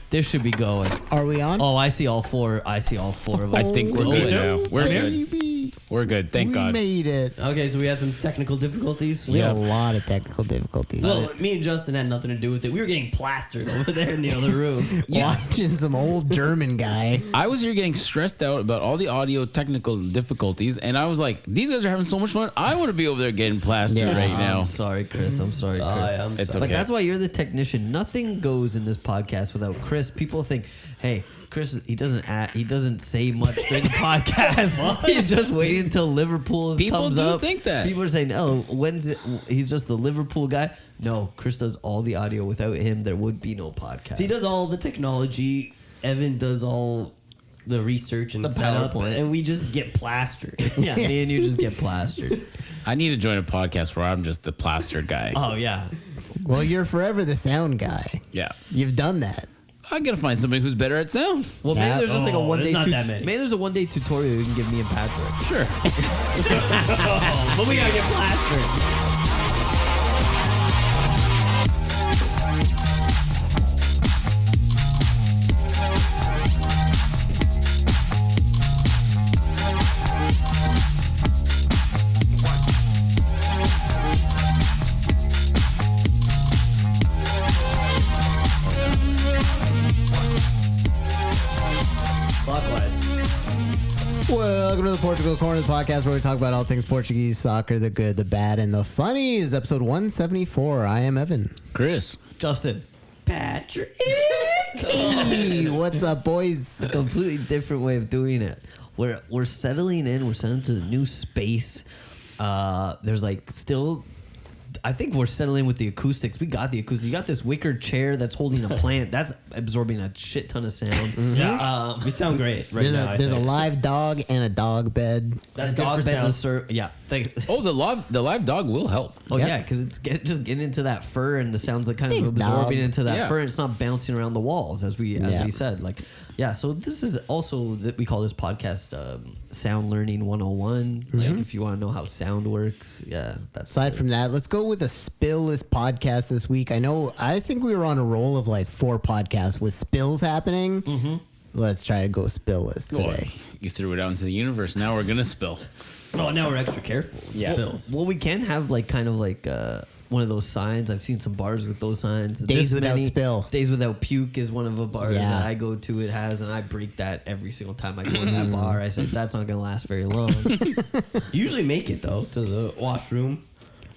This should be going. Are we on? Oh, I see all four. I of us. I think we're good now. We're good. Baby. We're good. Thank God. We made it. Okay, so we had some technical difficulties. We had a lot of technical difficulties. Well, me and Justin had nothing to do with it. We were getting plastered over there in the other room. Watching some old German guy. I was here getting stressed out about all the audio technical difficulties, and I was like, these guys are having so much fun. I want to be over there getting plastered right now. I'm sorry, Chris. I'm sorry, Chris. It's Like, okay. that's why you're the technician. Nothing goes in this podcast without Chris. People think, hey, Chris, he doesn't say much during the podcast. He's just waiting until Liverpool People comes do up. think that. People are saying, oh, he's just the Liverpool guy. No, Chris does all the audio. Without him, there would be no podcast. He does all the technology. Evan does all the research and The setup, PowerPoint. and we just get plastered. Yeah, me and you just get plastered. I need to join a podcast where I'm just the plastered guy. Oh yeah. Well, you're forever the sound guy. Yeah. You've done that. I gotta find somebody who's better at sound. Well, maybe Yeah. there's just like a Oh, one day. there's not that many. Maybe there's a one day tutorial you can give me and Patrick. Sure. But we gotta get plastered. Welcome to the Portugal Corner Podcast, where we talk about all things Portuguese soccer, the good, the bad, and the funny. Is episode 174. I am Evan. Chris. Justin. Patrick. Hey, what's up, boys? A completely different way of doing it. We're settling in. We're settling to the new space. There's like still. I think we're settling with the acoustics. We got the acoustics. You got this wicker chair that's holding a plant. That's absorbing a shit ton of sound. Yeah. We sound great right There's now. a live dog and a dog bed. That's Dog good for beds sound. yeah. Oh, the live dog will help. Oh Yep. yeah, because it's just getting into that fur and the sounds like kind Thanks, of absorbing dog. into that Yeah. fur. And it's not bouncing around the walls as we said. Like, yeah. So this is also that we call this podcast Sound Learning 101. Like, if you want to know how sound works, yeah. That's Aside from that, let's go with a spillless podcast this week. I think we were on a roll of like 4 podcasts with spills happening. Mm-hmm. Let's try to go spillless today. You threw it out into the universe. Now we're gonna spill. Oh, now we're extra careful. Yeah. Spills. Well, we can have like kind of like one of those signs. I've seen some bars with those signs. Days without spill. Days without puke is one of the bars Yeah. that I go to. It has, and I break that every single time I go to that bar. I said that's not gonna last very long. You usually make it though to the washroom.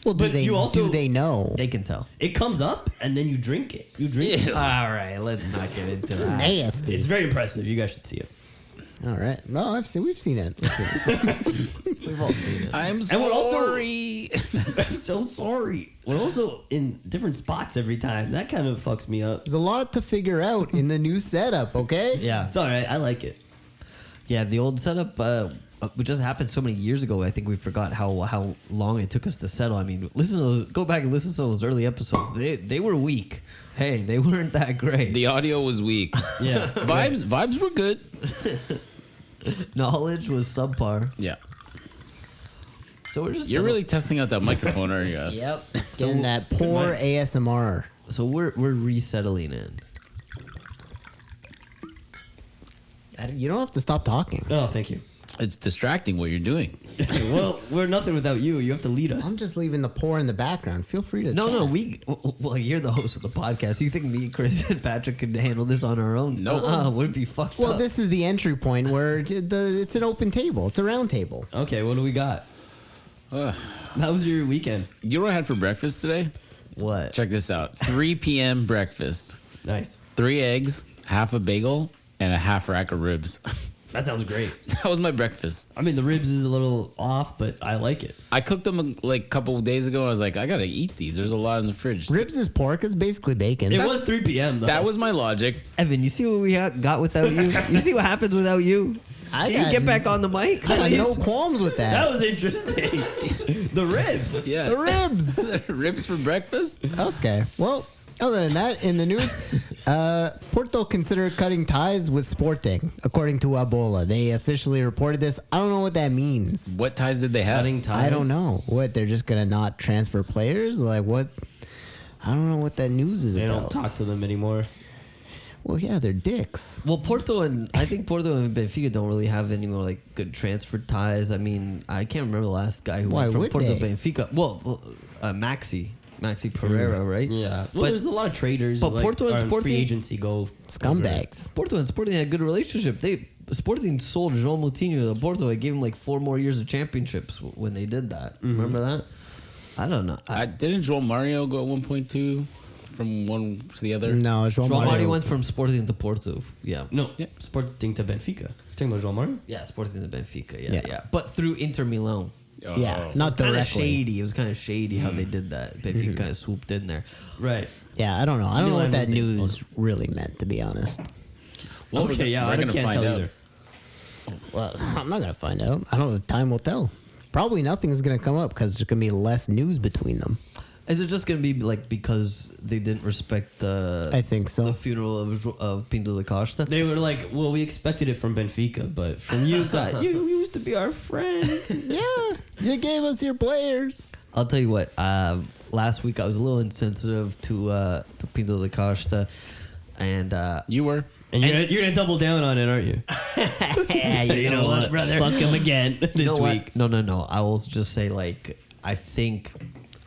Well, do But you also- they know? They can tell. It comes up and then you drink it. You drink it. All right, let's not get into that. Nasty. It's very impressive. You guys should see it. All right. Well, we've seen it. We've all seen it. I'm And we're also- sorry. I'm so sorry. We're also in different spots every time. That kind of fucks me up. There's a lot to figure out in the new setup. Okay. Yeah, It's all right. I like it. yeah. The old setup, which just happened so many years ago. I think we forgot how long it took us to settle. I mean, go back and listen to those early episodes. They were weak. Hey, they weren't that great. The audio was weak. Yeah. Vibes were good. Knowledge was subpar. Yeah. So we're just You're really testing out that microphone, aren't you? Yep. In that poor ASMR. so we're resettling in. You don't have to stop talking. Oh, thank you. It's distracting what you're doing. Well, we're nothing without you. You have to lead us. I'm just leaving the pour in the background. Feel free to. No, chat. well, you're the host of the podcast. You think me, Chris, and Patrick could handle this on our own? No. Would be fucked Well, up. this is the entry point where it's an open table. It's a round table. Okay, what do we got? How was your weekend? You know what I had for breakfast today? What? Check this out. 3 p.m. breakfast. Nice. 3 eggs, half a bagel, and a half rack of ribs. That sounds great. That was my breakfast. I mean, the ribs is a little off, but I like it. I cooked them like a couple of days ago. I was like, I gotta eat these. There's a lot in the fridge. Ribs is pork. It's basically bacon. It was 3 p.m. though. That was my logic. Evan, you see what we got without you? You see what happens without you? Can you get back on the mic? I got no please? qualms with that. That was interesting. The ribs. Yeah. The ribs. Ribs for breakfast? Okay. Well, other than that, in the news, Porto considered cutting ties with Sporting, according to Abola. They officially reported this. I don't know what that means. What ties did they have? Cutting ties. I don't know. What, they're just going to not transfer players? Like, what? I don't know what that news is They about. don't talk to them anymore. Well, yeah, they're dicks. Well, I think Porto and Benfica don't really have any more like good transfer ties. I mean, I can't remember the last guy who Why went from would Porto to they? Benfica. Well, Maxi Pereira, right? Yeah. Well, But- there's a lot of traders. but like, Porto and are on Sporting- free agency go Scumbags. Porto and Sporting had a good relationship. Sporting sold João Moutinho to Porto. It gave him like 4 more years of championships when they did that. Remember that? I don't know. Didn't Joel Mario go 1.2 from one to the other? No, João João Mario. Mario went from Sporting to Porto. Yeah. No, Yeah. Sporting to Benfica. Talking about João Mario? Yeah, Sporting to Benfica. Yeah. Yeah. But through Inter Milan. Oh. Yeah, It not was kind of directly. shady. It was kind of shady how they did that. Benfica kind of swooped in there. Right. Yeah, I don't know. I don't know Milan what that was the- news really meant, to be honest. Well, Okay, yeah, we're I gonna can't find tell out. either. Well, I'm not gonna find out. I don't know. Time will tell. Probably nothing's gonna come up because there's gonna be less news between them. Is it just going to be like because they didn't respect I think so. the funeral of Pinto da Costa? They were like, well, we expected it from Benfica, but from you guys, you used to be our friend. Yeah, you gave us your players. I'll tell you what. Last week I was a little insensitive to Pinto da Costa, and You were. And you're gonna double down on it, aren't you? yeah, You know what, brother? Fuck him again this you know what? week. No. I will just say like I think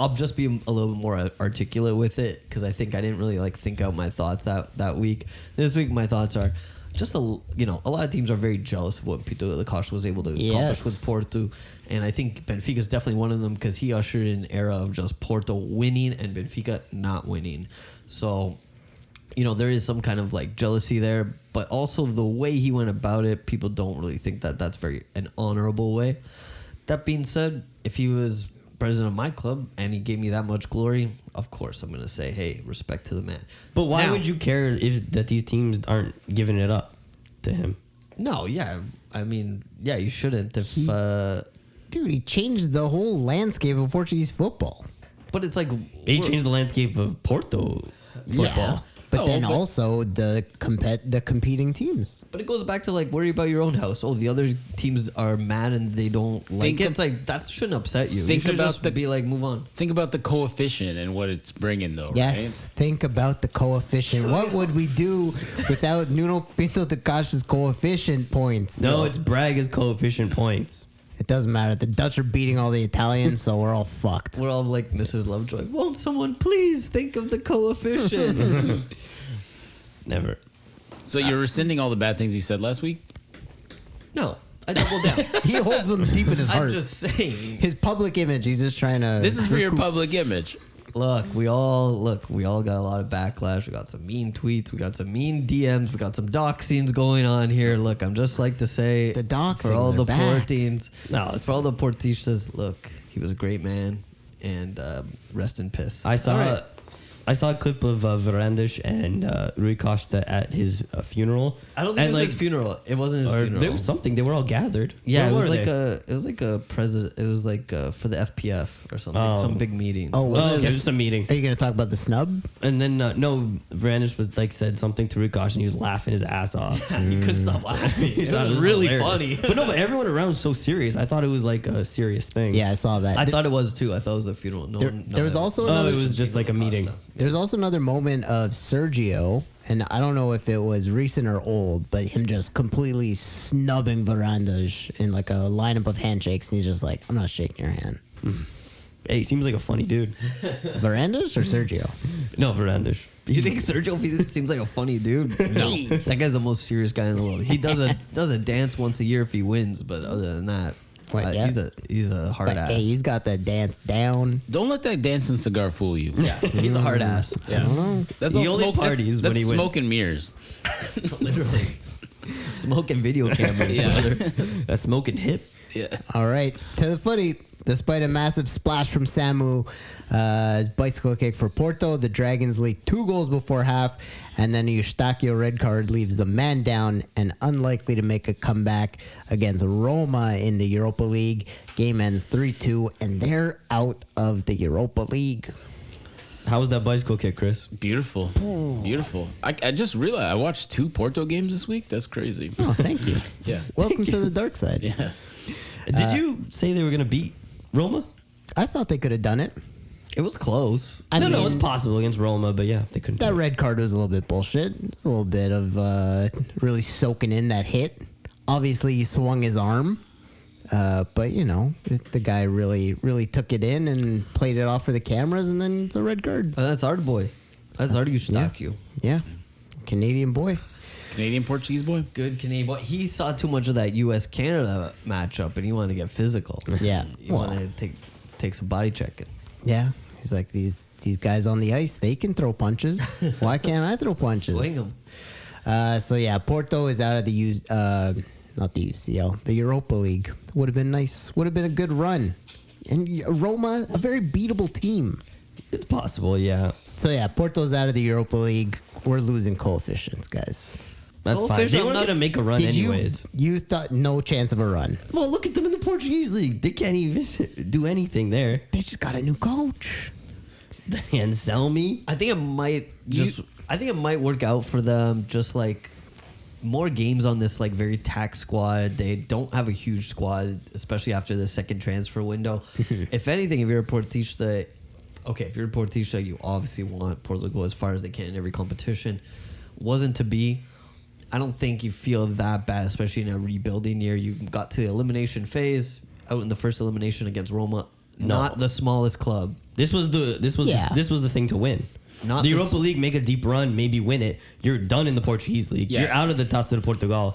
I'll just be a little bit more articulate with it because I think I didn't really like think out my thoughts that week. This week my thoughts are just a lot of teams are very jealous of what Pinto da Costa was able to accomplish with Porto, and I think Benfica is definitely one of them because he ushered in an era of just Porto winning and Benfica not winning. So, there is some kind of like jealousy there, but also the way he went about it, people don't really think that that's very an honorable way. That being said, if he was president of my club and he gave me that much glory, of course I'm going to say, hey, respect to the man. But why Now- would you care if that these teams aren't giving it up to him? No, yeah. I mean, yeah, you shouldn't. If Dude, he changed the whole landscape of Portuguese football. But it's like... He changed the landscape of Porto football. Yeah, but Oh, then but- also the competing teams. But it goes back to like worry about your own house. Oh, the other teams are mad and they don't like Think it. of- It's like that shouldn't upset you. Think you should about just the- be like, move on. Think about the coefficient and what it's bringing, though. Yes, think about the coefficient. What would we do without Nuno Pinto da Costa's coefficient points? No, it's Braga's coefficient points. It doesn't matter. The Dutch are beating all the Italians, so we're all fucked. We're all like Mrs. Lovejoy. Won't someone please think of the coefficient? Never. Right? So you're rescinding all the bad things you said last week? No, I double down. He holds them deep in his I'm heart. just saying. His public image. He's just trying to. This is for your public image. Look, we all got a lot of backlash. We got some mean tweets. We got some mean DMs. We got some doxings going on here. Look, I'm just like to say The doxings for all are the back. Portines. No, it's for all the Portistas. Look, he was a great man, and rest in piss. I saw All right. I saw a clip of Varandas and Rui Costa at his funeral. I don't think it was his funeral. It wasn't his Or funeral. there was something. They were all gathered. Yeah, Where it was were like they? a president. It was like for the FPF or something. Oh. Some big meeting. Oh, was Oh, it it was just a meeting. Are you going to talk about the snub? And then no, Varandas was like said something to Rui Costa and he was laughing his ass off. he couldn't stop laughing. It That was really hilarious. funny. But no, but everyone around was so serious. I thought it was like a serious thing. Yeah, I saw that. I thought it was too. I thought it was the funeral. No, There was also Oh, another. it was just like a meeting. There's also another moment of Sergio, and I don't know if it was recent or old, but him just completely snubbing Varandas in like a lineup of handshakes, and he's just like, "I'm not shaking your hand." Hey, he seems like a funny dude. Varandas or Sergio? No, Varandas. You think Sergio seems like a funny dude? No, that guy's the most serious guy in the world. He does a dance once a year if he wins, but other than that, Wait, yeah. he's a hard But, ass. hey, he's got the dance down. Don't let that dancing cigar fool you. yeah, he's a hard ass. Yeah. That's He all only smoke. parties when that's he wins. smoke and mirrors. Literally, smoking video cameras. Yeah. brother. That smoking hip. Yeah. All right, to the footy. Despite a massive splash from Samu, bicycle kick for Porto, the Dragons lead 2 goals before half, and then a Eustáquio red card leaves the man down and unlikely to make a comeback against Roma in the Europa League. Game ends 3-2, and they're out of the Europa League. How was that bicycle kick, Chris? Beautiful. Beautiful. I just realized I watched 2 Porto games this week. That's crazy. Oh, thank you. Yeah. Welcome to the dark side. Yeah. Did you say they were gonna beat Roma? I thought they could have done it. It was close. I mean, it's possible against Roma, but yeah, they couldn't. that do it. red card was a little bit bullshit. It's a little bit of really soaking in that hit. Obviously, he swung his arm, but you know, the guy really took it in and played it off for the cameras, and then it's a red card. That's our boy. That's our Eustáquio. Yeah, Canadian boy. Canadian Portuguese boy. Good Canadian boy. He saw too much of that U.S.-Canada matchup, and he wanted to get physical. Yeah. He wanted to take some body checking. Yeah, he's like these guys on the ice. They can throw punches. Why can't I throw punches? Swing 'em. So yeah, Porto is out of the not the UCL, the Europa League. Would have been nice. Would have been a good run. And Roma, a very beatable team. It's possible, yeah. So yeah, Porto's out of the Europa League. We're losing coefficients, guys. That's Well, fine. official, They weren't not- gonna make a run Did anyways. you thought no chance of a run? Well, look at them in the Portuguese league. They can't even do anything there. They just got a new coach. And sell me. I think it might I think it might work out for them. Just like more games on this like very taxed squad. They don't have a huge squad, especially after the second transfer window. If anything, if you're a Portista, you obviously want Porto to go as far as they can in every competition. Wasn't to be. I don't think you feel that bad, especially in a rebuilding year. You got to the elimination phase out in the first elimination against Roma. No. Not the smallest club. This was the thing to win. Not the the Europa League, make a deep run, maybe win it. You're done in the Portuguese league. Yeah. You're out of the Taça de Portugal.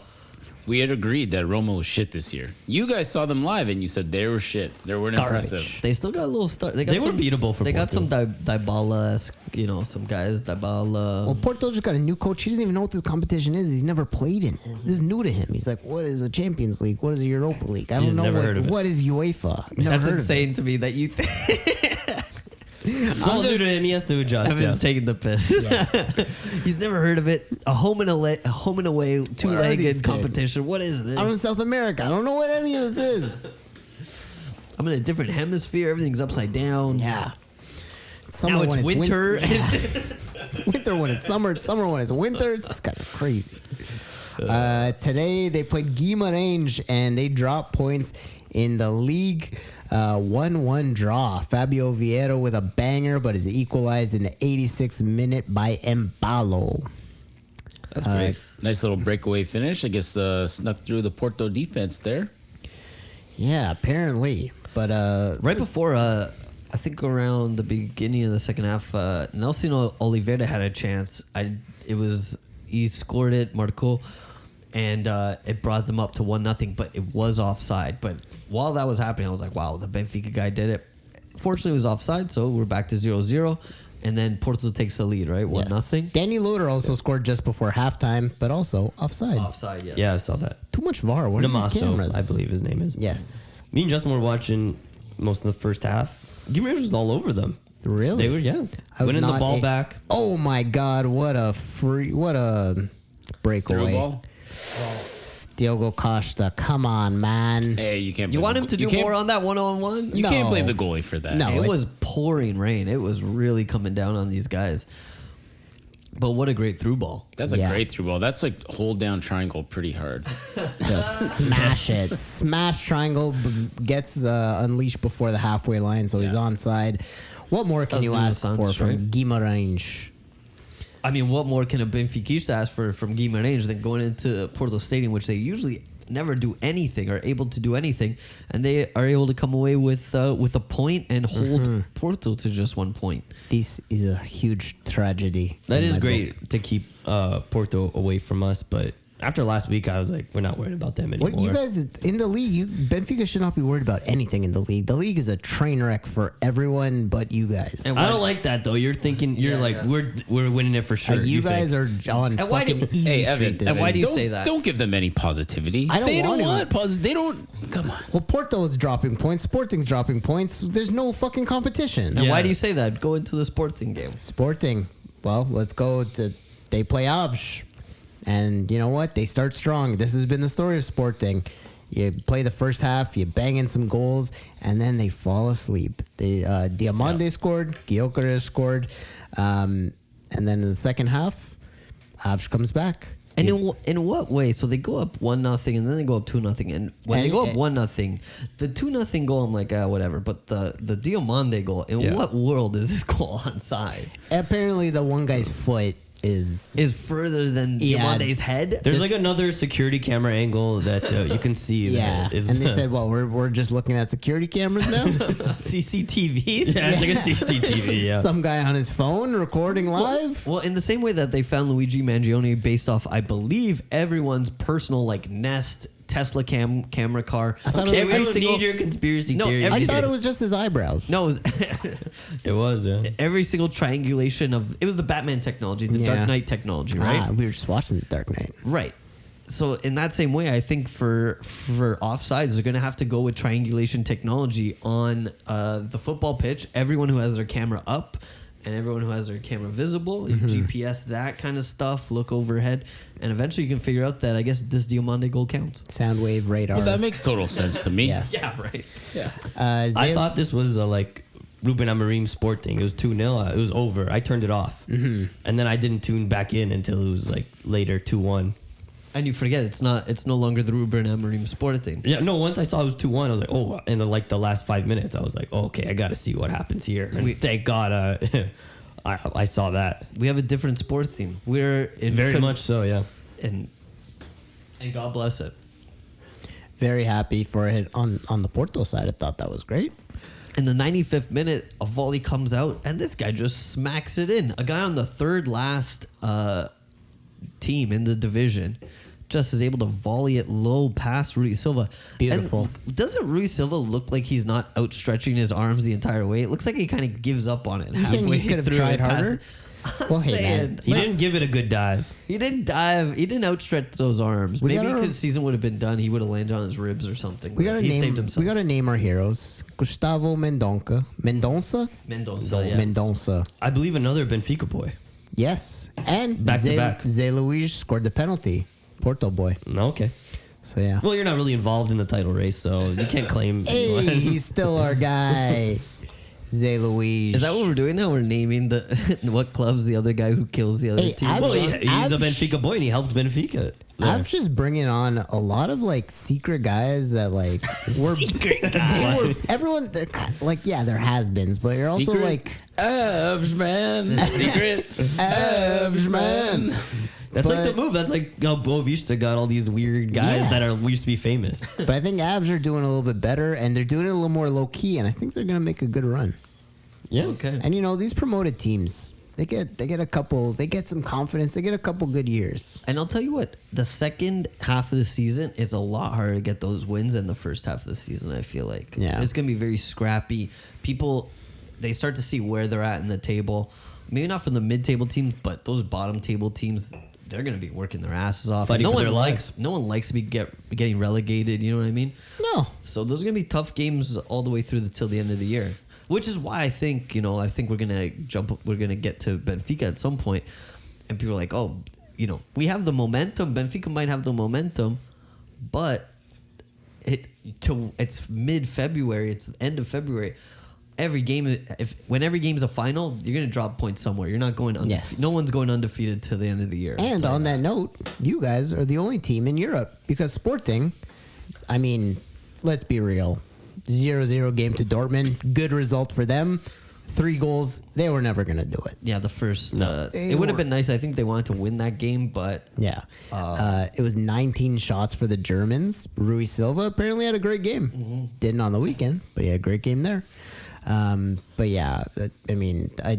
We had agreed that Roma was shit this year. You guys saw them live and you said they were shit. They weren't Garbage. impressive. They still got a little start. They They were some, beatable for They got Porto. some Dybala-esque, some guys. Dybala. Well, Porto just got a new coach. He doesn't even know what this competition is. He's never played in it. This is new to him. He's like, what is a Champions League? What is a Europa League? I He's don't know never heard of it. what is UEFA. Never That's heard of insane this. to me that you It's all new to him. He has to adjust. Evan's taking the piss. He's never heard of it. A home and away What are these two-legged things? competition. What is this? I'm in South America. I don't know what any of this is. I'm in a different hemisphere. Everything's upside down. Yeah. Now it's winter. It's winter when it's summer. It's summer when it's winter. It's kind of crazy. Today they played Guimarães and they dropped points in the league. 1-1 draw. Fabio Vieira with a banger, but is equalized in the 86th minute by Embalo. That's great. Nice little breakaway finish. I guess snuck through the Porto defense there. Yeah, apparently. But Right before, I think around the beginning of the second half, Nelson Oliveira had a chance. He scored it, Marco, and it brought them up to 1-0, but it was offside. But while that was happening, I was like, wow, the Benfica guy did it. Fortunately, it was offside, so we're back to 0-0. And then Porto takes the lead, right? 1-0. Danny Loader also scored just before halftime, but also offside. Offside, yes. Yeah, I saw that. Too much VAR. What are these cameras? Namaso, I believe his name is. Yes. Me and Justin were watching most of the first half. Guimarães was all over them. Really? They were, yeah. I was Winning the not ball a- back. Oh my God! What a breakaway. Through ball. Diogo Costa, come on, man. Hey, you can't. You blame want the him to go- you do can't- more on that one-on-one? You can't No. blame the goalie for that. No. It it's- was pouring rain. It was really coming down on these guys. But what a great through ball. That's a Yeah. great through ball. That's like hold down triangle pretty hard. Just smash it. Smash triangle gets unleashed before the halfway line, so he's onside. What more can That's you Nuno ask for Santos, from right? Guimarães? I mean, what more can a Benfica ask for from Guimarães than going into Porto Stadium, which they usually never do anything or able to do anything, and they are able to come away with a point and hold Porto to just 1 point. This is a huge tragedy. That in is my great book. to keep Porto away from us, but after last week, I was like, we're not worried about them anymore. What you guys in the league? Benfica should not be worried about anything in the league. The league is a train wreck for everyone but you guys. And I don't like that though. You're thinking we're winning it for sure. You guys think. are on And why do- fucking easy Hey, street Evan, this and why week. do you don't- say that? Don't give them any positivity. I don't they want don't to. want positive. They don't. Come on. Well, Porto is dropping points. Sporting's dropping points. There's no fucking competition. And why Yeah. do you say that? Go into the Sporting game. Sporting. Well, let's go to. They play Avs. And you know what? They start strong. This has been the story of Sporting. You play the first half, you bang in some goals, and then they fall asleep. Diamande scored, Gyökeres scored, and then in the second half, Avs comes back. And in what way? So they go up 1-0, and then they go up 2-0. And when they go up 1-0, the 2-0 goal, I'm like, whatever. But the Diomande goal, in what world is this goal onside? Apparently, the one guy's foot is further than Diomande's head. There's like another security camera angle that you can see. Yeah, that and they said, "Well, we're just looking at security cameras now." CCTVs. Yeah, it's like a CCTV. Yeah. Some guy on his phone recording live. Well, in the same way that they found Luigi Mangione based off, I believe, everyone's personal like Nest Tesla camera car. I thought Okay, we don't need your conspiracy theory. I thought it was just his eyebrows. No, It was, yeah. every single triangulation of it was the Batman technology, the Dark Knight technology, right? We were just watching the Dark Knight. Right. So in that same way, I think for offsides, they're going to have to go with triangulation technology on the football pitch. Everyone who has their camera up and everyone who has their camera visible, GPS, that kind of stuff, look overhead, and eventually you can figure out that I guess this Diomande goal counts. Sound wave radar. Well, that makes total sense to me. Yes. Yeah, right. Yeah. I thought this was like Ruben Amorim sport thing. It was 2-0. It was over. I turned it off. And then I didn't tune back in until it was like later 2-1. And you forget it's no longer the Ruben Amorim sport thing. Yeah, no, once I saw it was 2-1, I was like, oh, and then like the last 5 minutes, I was like, oh, okay, I got to see what happens here. And thank God I saw that. We have a different sport theme. We're in Very much so, yeah. And God bless it. very happy for it on the Porto side. I thought that was great. In the 95th minute, a volley comes out, and this guy just smacks it in. A guy on the third last team in the division just is able to volley it low past Rui Silva. Beautiful. And doesn't Rui Silva look like he's not outstretching his arms the entire way? It looks like he kind of gives up on it. You saying he could have tried harder? Well, hey, man. He didn't give it a good dive. He didn't dive. He didn't outstretch those arms. We Maybe gotta- because the season would have been done, he would have landed on his ribs or something. We gotta he name. saved himself. We gotta name our heroes. Gustavo Mendonça. Mendoza. Yeah. Mendonça. I believe another Benfica boy. Yes, and Back to back. Zé Luís scored the penalty. Porto boy. Okay. So yeah. Well, you're not really involved in the title race, so you can't claim. Hey, he's still our guy. Zé Luís. Is that what we're doing now? We're naming the what club's the other guy who kills the other Hey, team. Well, he's a I've- Benfica boy, and he helped Benfica. I'm just bringing on a lot of like secret guys that like we're Secret guys. everyone. They're kind of, like there has-beens, but you're also Secret like Abs, man. Secret Abs, man. That's like But- the move. That's like how Boavista got all these weird guys Yeah. that used to be famous. But I think Abs are doing a little bit better, and they're doing it a little more low key, and I think they're gonna make a good run. Yeah. Okay. And these promoted teams, they get a couple, they get some confidence, they get a couple good years. And I'll tell you what, the second half of the season is a lot harder to get those wins than the first half of the season, I feel like. Yeah. It's going to be very scrappy. People, they start to see where they're at in the table. Maybe not from the mid-table teams, but those bottom-table teams, they're going to be working their asses off. Fighting no for one their likes, lives. no one likes to be getting relegated, you know what I mean? No, So those are going to be tough games all the way through till the end of the year. Which is why I think we're gonna get to Benfica at some point, and people are like, oh, we have the momentum. Benfica might have the momentum, but it's mid-February, it's the end of February. Every game, when every game's a final, you're gonna drop points somewhere. You're not going undefeated. Yes. No one's going undefeated to the end of the year. and I'll on tell you that note, you guys are the only team in Europe because Sporting, I mean, let's be real, 0-0 game to Dortmund, good result for them. 3 goals, they were never gonna do it. Yeah, the first. They it would have were- been nice. I think they wanted to win that game, but Yeah. It was 19 shots for the Germans. Rui Silva apparently had a great game. Didn't on the weekend, but he had a great game there. But yeah, I mean, I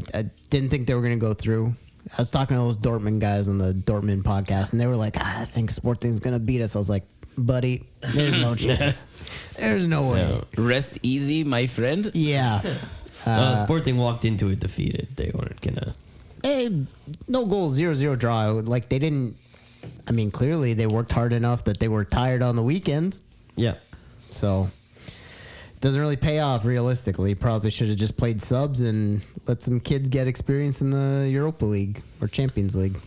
didn't think they were going to go through. I was talking to those Dortmund guys on the Dortmund podcast, and they were like, I think Sporting's going to beat us. I was like, buddy, there's no chance. There's no way. Rest easy, my friend. Yeah. Sporting walked into it defeated. They weren't gonna. Hey, no goals, 0-0 draw. Like, they didn't, I mean, clearly they worked hard enough that they were tired on the weekend. Yeah. So doesn't really pay off realistically. Probably should have just played subs and let some kids get experience in the Europa League or Champions League.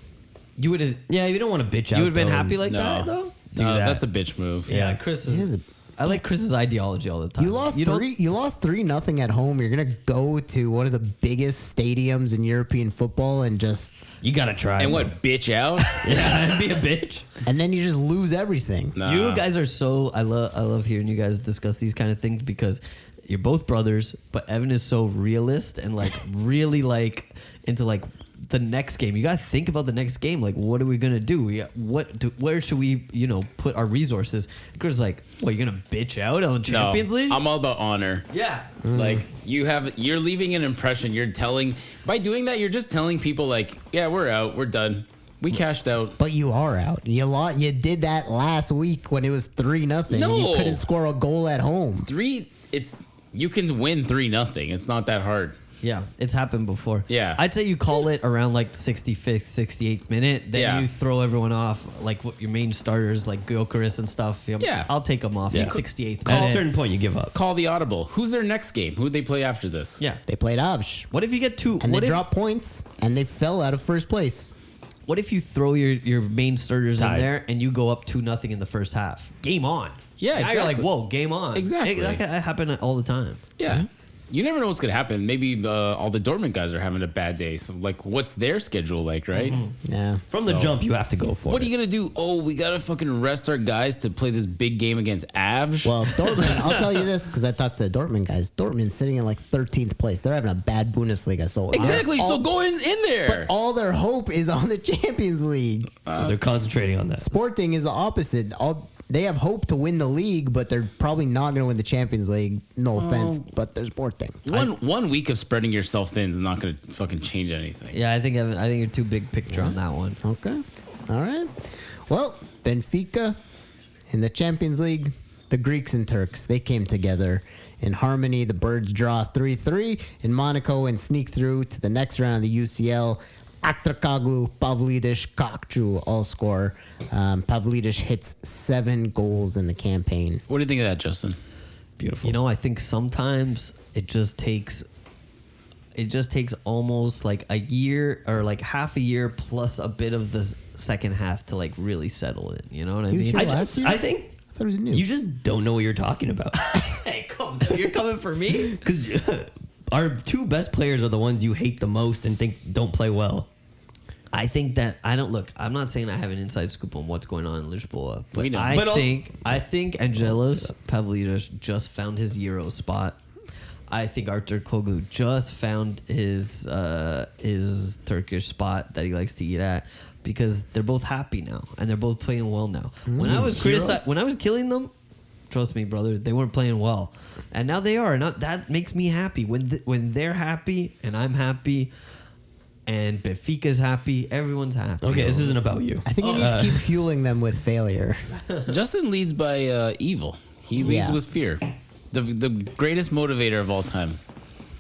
you would have. Yeah, you don't want to bitch out. You would have been though. happy like No. that though. Do No, that. that's a bitch move. Yeah, Chris He is. is I like Chris's ideology all the time. You lost don't- three. You lost 3-0 at home. You're gonna go to one of the biggest stadiums in European football and just You gotta try. And bro. what, bitch out? Yeah, be a bitch. and then you just lose everything. Nah. You guys are so. I love hearing you guys discuss these kind of things because you're both brothers, but Evan is so realist and like really like into like the next game. You gotta think about the next game. Like, what are we gonna do? Where should we, put our resources? Chris is like, what, you're gonna bitch out on the Champions League? I'm all about honor. Yeah. Like you're leaving an impression. You're telling by doing that. You're just telling people like, yeah, we're out. We're done. We cashed out. But you are out. You lost. You did that last week when it was 3-0. No. You couldn't score a goal at home. You can win 3-0. It's not that hard. Yeah, it's happened before. Yeah. I'd say you call it around like the 65th, 68th minute. Then Yeah. you throw everyone off, like your main starters, like Gyökeres and stuff. Yeah. I'll take them off. Yeah. Like 68th At a minute. certain point, you give up. Call the audible. Who's their next game? Who'd they play after this? Yeah. They played Avsh. What if you get two? And What they if, dropped points and they fell out of first place. what if you throw your main starters Tied. in there and you go up 2-0 in the first half? Game on. Yeah, Now you're like, exactly. whoa, game on. Exactly. That can happen all the time. Yeah. You never know what's gonna happen. Maybe all the Dortmund guys are having a bad day. So, like, what's their schedule like, right? Yeah. From the So- jump, you have to go for What it. are you gonna do? Oh, we gotta fucking rest our guys to play this big game against Avs. Well, Dortmund, I'll tell you this because I talked to the Dortmund guys. Dortmund's sitting in like 13th place. They're having a bad Bundesliga. So exactly. all- So go in there. But all their hope is on the Champions League. So they're concentrating on that. Sporting is the opposite. They have hope to win the league, but they're probably not going to win the Champions League. No offense, but they're Sporting. One week of spreading yourself thin is not gonna fucking change anything. Yeah, I think you're too big picture on that one. Okay. All right. Well, Benfica in the Champions League, the Greeks and Turks, they came together in harmony. The Birds draw 3-3 in Monaco and sneak through to the next round of the UCL. Aktraglu, Pavlidis, Kakcu all score. Pavlidis hits 7 goals in the campaign. What do you think of that, Justin? Beautiful. I think sometimes it just takes almost like a year or like half a year plus a bit of the second half to like really settle in. You know what I He was mean? here I last year? I think I thought it was new. you just don't know what you're talking about. Hey, you're coming for me? Because our two best players are the ones you hate the most and think don't play well. I think that I'm not saying I have an inside scoop on what's going on in Lisboa, but We know. I But think Angelos Pavlidis just found his Euro spot. I think Artur Koglu just found his Turkish spot that he likes to eat at because they're both happy now and they're both playing well now. When I was when I was killing them, trust me, brother, they weren't playing well, and now they are. Now that makes me happy when they're happy and I'm happy. And Benfica's happy. Everyone's happy. Okay, this isn't about you. I think he needs to keep fueling them with failure. Justin leads by evil. He leads Yeah. with fear. The greatest motivator of all time.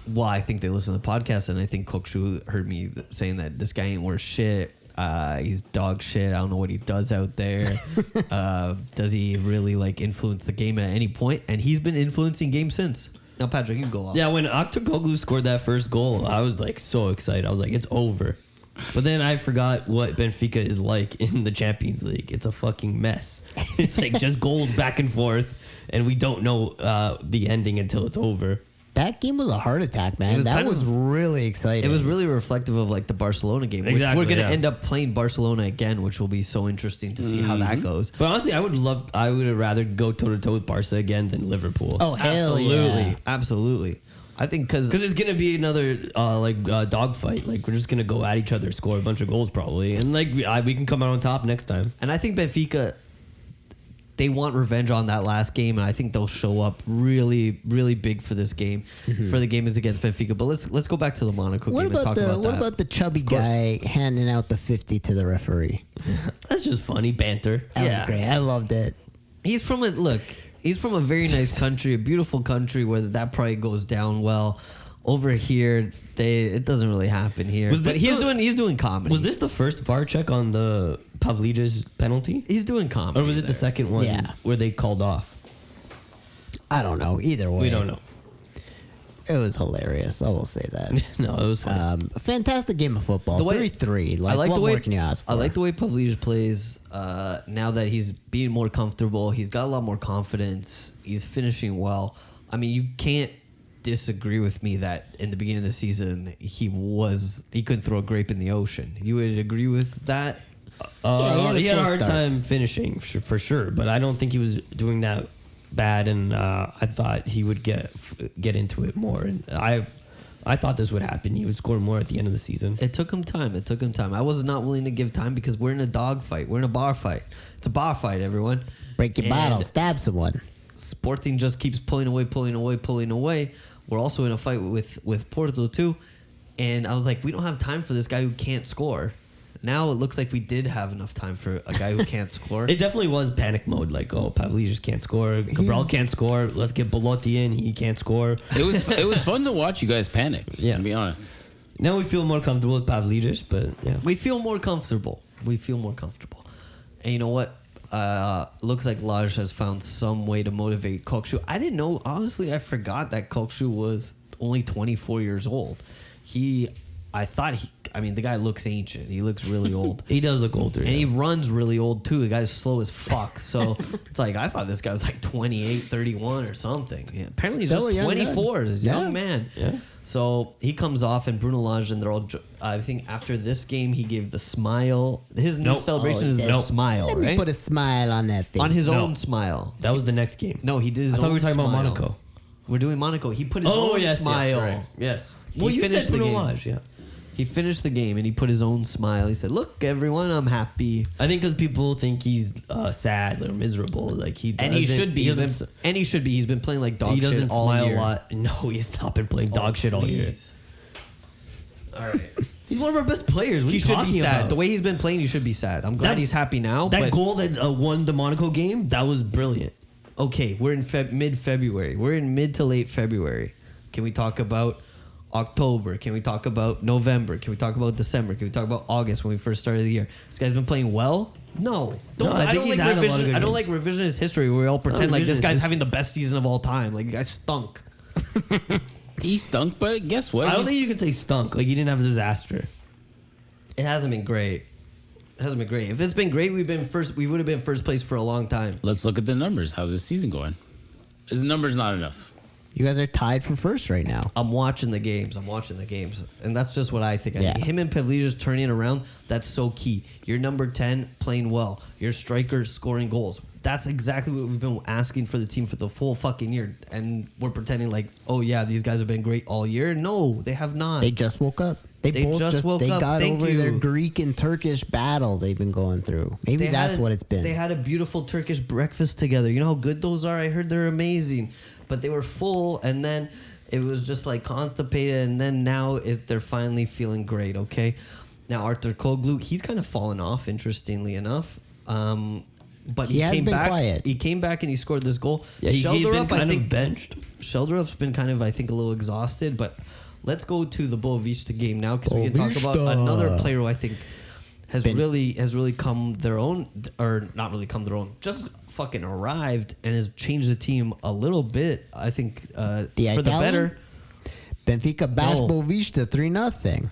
Well, I think they listen to the podcast, and I think Kokshu heard me saying that this guy ain't worth shit. He's dog shit. I don't know what he does out there. Does he really like influence the game at any point? And he's been influencing games since. Now, Patrick, you can go off. Yeah, when Aktraglu scored that first goal, I was like so excited. I was like, it's over. But then I forgot what Benfica is like in the Champions League. It's a fucking mess. It's like just goals back and forth, and we don't know the ending until it's over. That game was a heart attack, It man. was That kind was of- really exciting. It was really reflective of like the Barcelona game, which Exactly, we're going to yeah. end up playing Barcelona again, which will be so interesting to see how that goes. But honestly, I would have rather go toe to toe with Barca again than Liverpool. Oh, hell Absolutely, yeah. absolutely. I think because Because it's gonna be another dogfight. Like we're just gonna go at each other, score a bunch of goals probably, and like we can come out on top next time. And I think Benfica, they want revenge on that last game, and I think they'll show up really, really big for this game, for the game is against Benfica. But let's go back to the Monaco What game and about talk about that. what about the chubby guy handing out the 50 to the referee? That's just funny banter. That was great. I loved it. He's from a very nice country, a beautiful country where that probably goes down well. Over here, it doesn't really happen here. Was But this he's doing comedy. Was this the first VAR check on the Pavlidis penalty, He's doing comedy. or was it the second one Yeah. where they called off? I don't know. Either way. We don't know. It was hilarious. I will say that. No, it was fun. A fantastic game of football. The way- 3-3. Like, I like what the way more can you ask for? I like the way Pavlidis plays. Now that he's being more comfortable, he's got a lot more confidence. He's finishing well. I mean, you can't disagree with me that in the beginning of the season he couldn't throw a grape in the ocean. You would agree with that? He had a hard start. time finishing for sure, but I don't think he was doing that bad, and I thought he would get into it more. And I thought this would happen. He would score more at the end of the season. It took him time. I was not willing to give time because we're in a dog fight. We're in a bar fight. It's a bar fight, everyone. Break your And bottle. Stab someone. Sporting just keeps pulling away. We're also in a fight with Porto too. And I was like, we don't have time for this guy who can't score. Now it looks like we did have enough time for a guy who can't score. It definitely was panic mode. Like, oh, Pavlidis can't score. Cabral can't score. Let's get Belotti in. He can't score. It was fun to watch you guys panic. Yeah. To be honest. Now we feel more comfortable with Pavlidis, but yeah. We feel more comfortable. And you know what? Looks like Laj has found some way to motivate Kokshu. I didn't know. Honestly, I forgot that Kokshu was only 24 years old. The guy looks ancient. He looks really old. He does look older. And he runs really old too. The guy's slow as fuck. So it's like, I thought this guy was like 28, 31 or something. Yeah, apparently he's Still a just young 24. He's a guy. young man. Yeah. So he comes off, and Bruno Lage, and they're all. I think after this game, he gave the smile. His new celebration is the smile, Let right? me put a smile on that face. On his own smile. That was the next game. No, he did his I own thought we were talking smile. about Monaco. We're doing Monaco. He put his own smile. Yes, right. Yes. He Well, you finished said the Bruno game. Lage, yeah. He finished the game, and he put his own smile. He said, "Look, everyone, I'm happy." I think because people think he's sad or miserable, like he doesn't, And he should be. He doesn't, He's been playing like dog he doesn't shit all smile year. a lot. No, he's not been playing dog shit all year. Please. All right. He's one of our best players. What are He you should be talking sad. about? The way he's been playing, he should be sad. I'm glad he's happy now. That but goal that won the Monaco game, that was brilliant. okay, we're in mid-February. We're in mid to late February. Can we talk about October? Can we talk about November? Can we talk about December? Can we talk about August when we first started the year? This guy's been playing well? No. I think he's had a lot of good I don't like games. revisionist history where we all pretend not like this revisionist guy's history. having the best season of all time. Like, the guy stunk. He stunk, but guess what? I don't think you could say stunk. Like he didn't have a disaster. It hasn't been great. If it's been great, we would have been first place for a long time. Let's look at the numbers. How's this season going? Is the numbers not enough? You guys are tied for first right now. I'm watching the games. And that's just what I think. I Yeah. think him and Pavlidis turning it around, that's so key. You're number 10 playing well. Your striker scoring goals. That's exactly what we've been asking for the team for the full fucking year. And we're pretending like, oh yeah, these guys have been great all year. No, they have not. They just woke up. They both just woke they up. got Thank over their you. Greek and Turkish battle they've been going through. Maybe that's what it's been. They had a beautiful Turkish breakfast together. You know how good those are? I heard they're amazing. But they were full, and then it was just like constipated, and then now they're finally feeling great, okay? Now, Arthur Koglu, he's kind of fallen off, interestingly enough. But he has came been back. quiet. He came back and he scored this goal. Yeah, he's been Sheldrup, kind of benched. Sheldrup's been kind of, I think, a little exhausted, but let's go to the Boavista game now because we can talk about Boavista. another player who I think has really come their own, or not really come their own, just fucking arrived and has changed the team a little bit. I think for the Italian? better. Benfica bashed No. Boavista 3-0.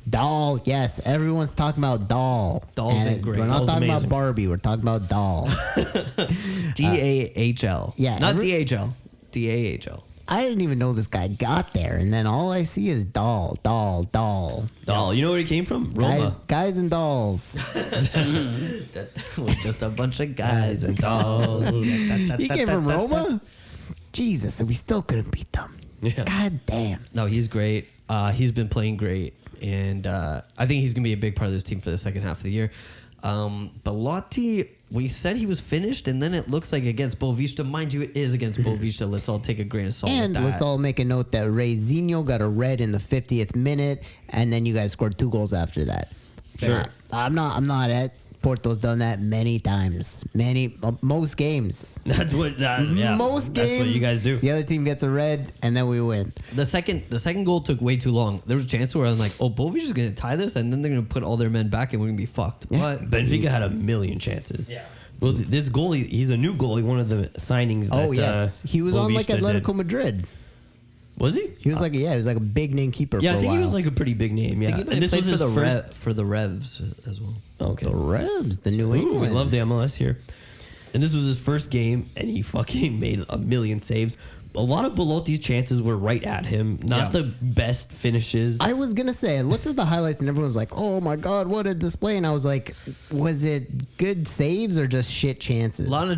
Doll, yes. Everyone's talking about Doll. Doll's And been great. We're not Doll's talking amazing. about Barbie. We're talking about Doll. DAHL. yeah, Not DHL. DAHL. I didn't even know this guy got there, and then all I see is Doll. Doll. You know where he came from? Roma. Guys and dolls. That was just a bunch of guys and dolls. He came from Roma? Jesus, and we still couldn't beat them. Yeah. God damn. No, he's great. He's been playing great, and I think he's gonna be a big part of this team for the second half of the year. Belotti, we said he was finished, and then it looks like against Boavista. Mind you, it is against Boavista. Let's all take a grain of salt. And with that. let's all make a note that Reizinho got a red in the 50th minute, and then you guys scored 2 goals after that. Sure. I'm not at Porto's done that many times. Most games. That's what. Most games. That's what you guys do. The other team gets a red, and then we win. The second goal took way too long. There was a chance where I'm like, oh, Boavista's gonna tie this, and then they're gonna put all their men back, and we're gonna be fucked. But Benfica had a million chances. Yeah. Well, this goalie, he's a new goalie. One of the signings. Oh that, yes, he was on like Boavista did. Atletico Madrid. Was he? He was he was like a big name keeper. Yeah, for I think a while. he was like a pretty big name. Yeah, And this was his for the Revs as well. Okay. the Revs, the New Ooh, England. we love the MLS here. And this was his first game, and he fucking made a million saves. A lot of Belotti's chances were right at him. Not the best finishes. I was gonna say, I looked at the highlights and everyone was like, "Oh my god, what a display!" And I was like, "Was it good saves or just shit chances?" A lot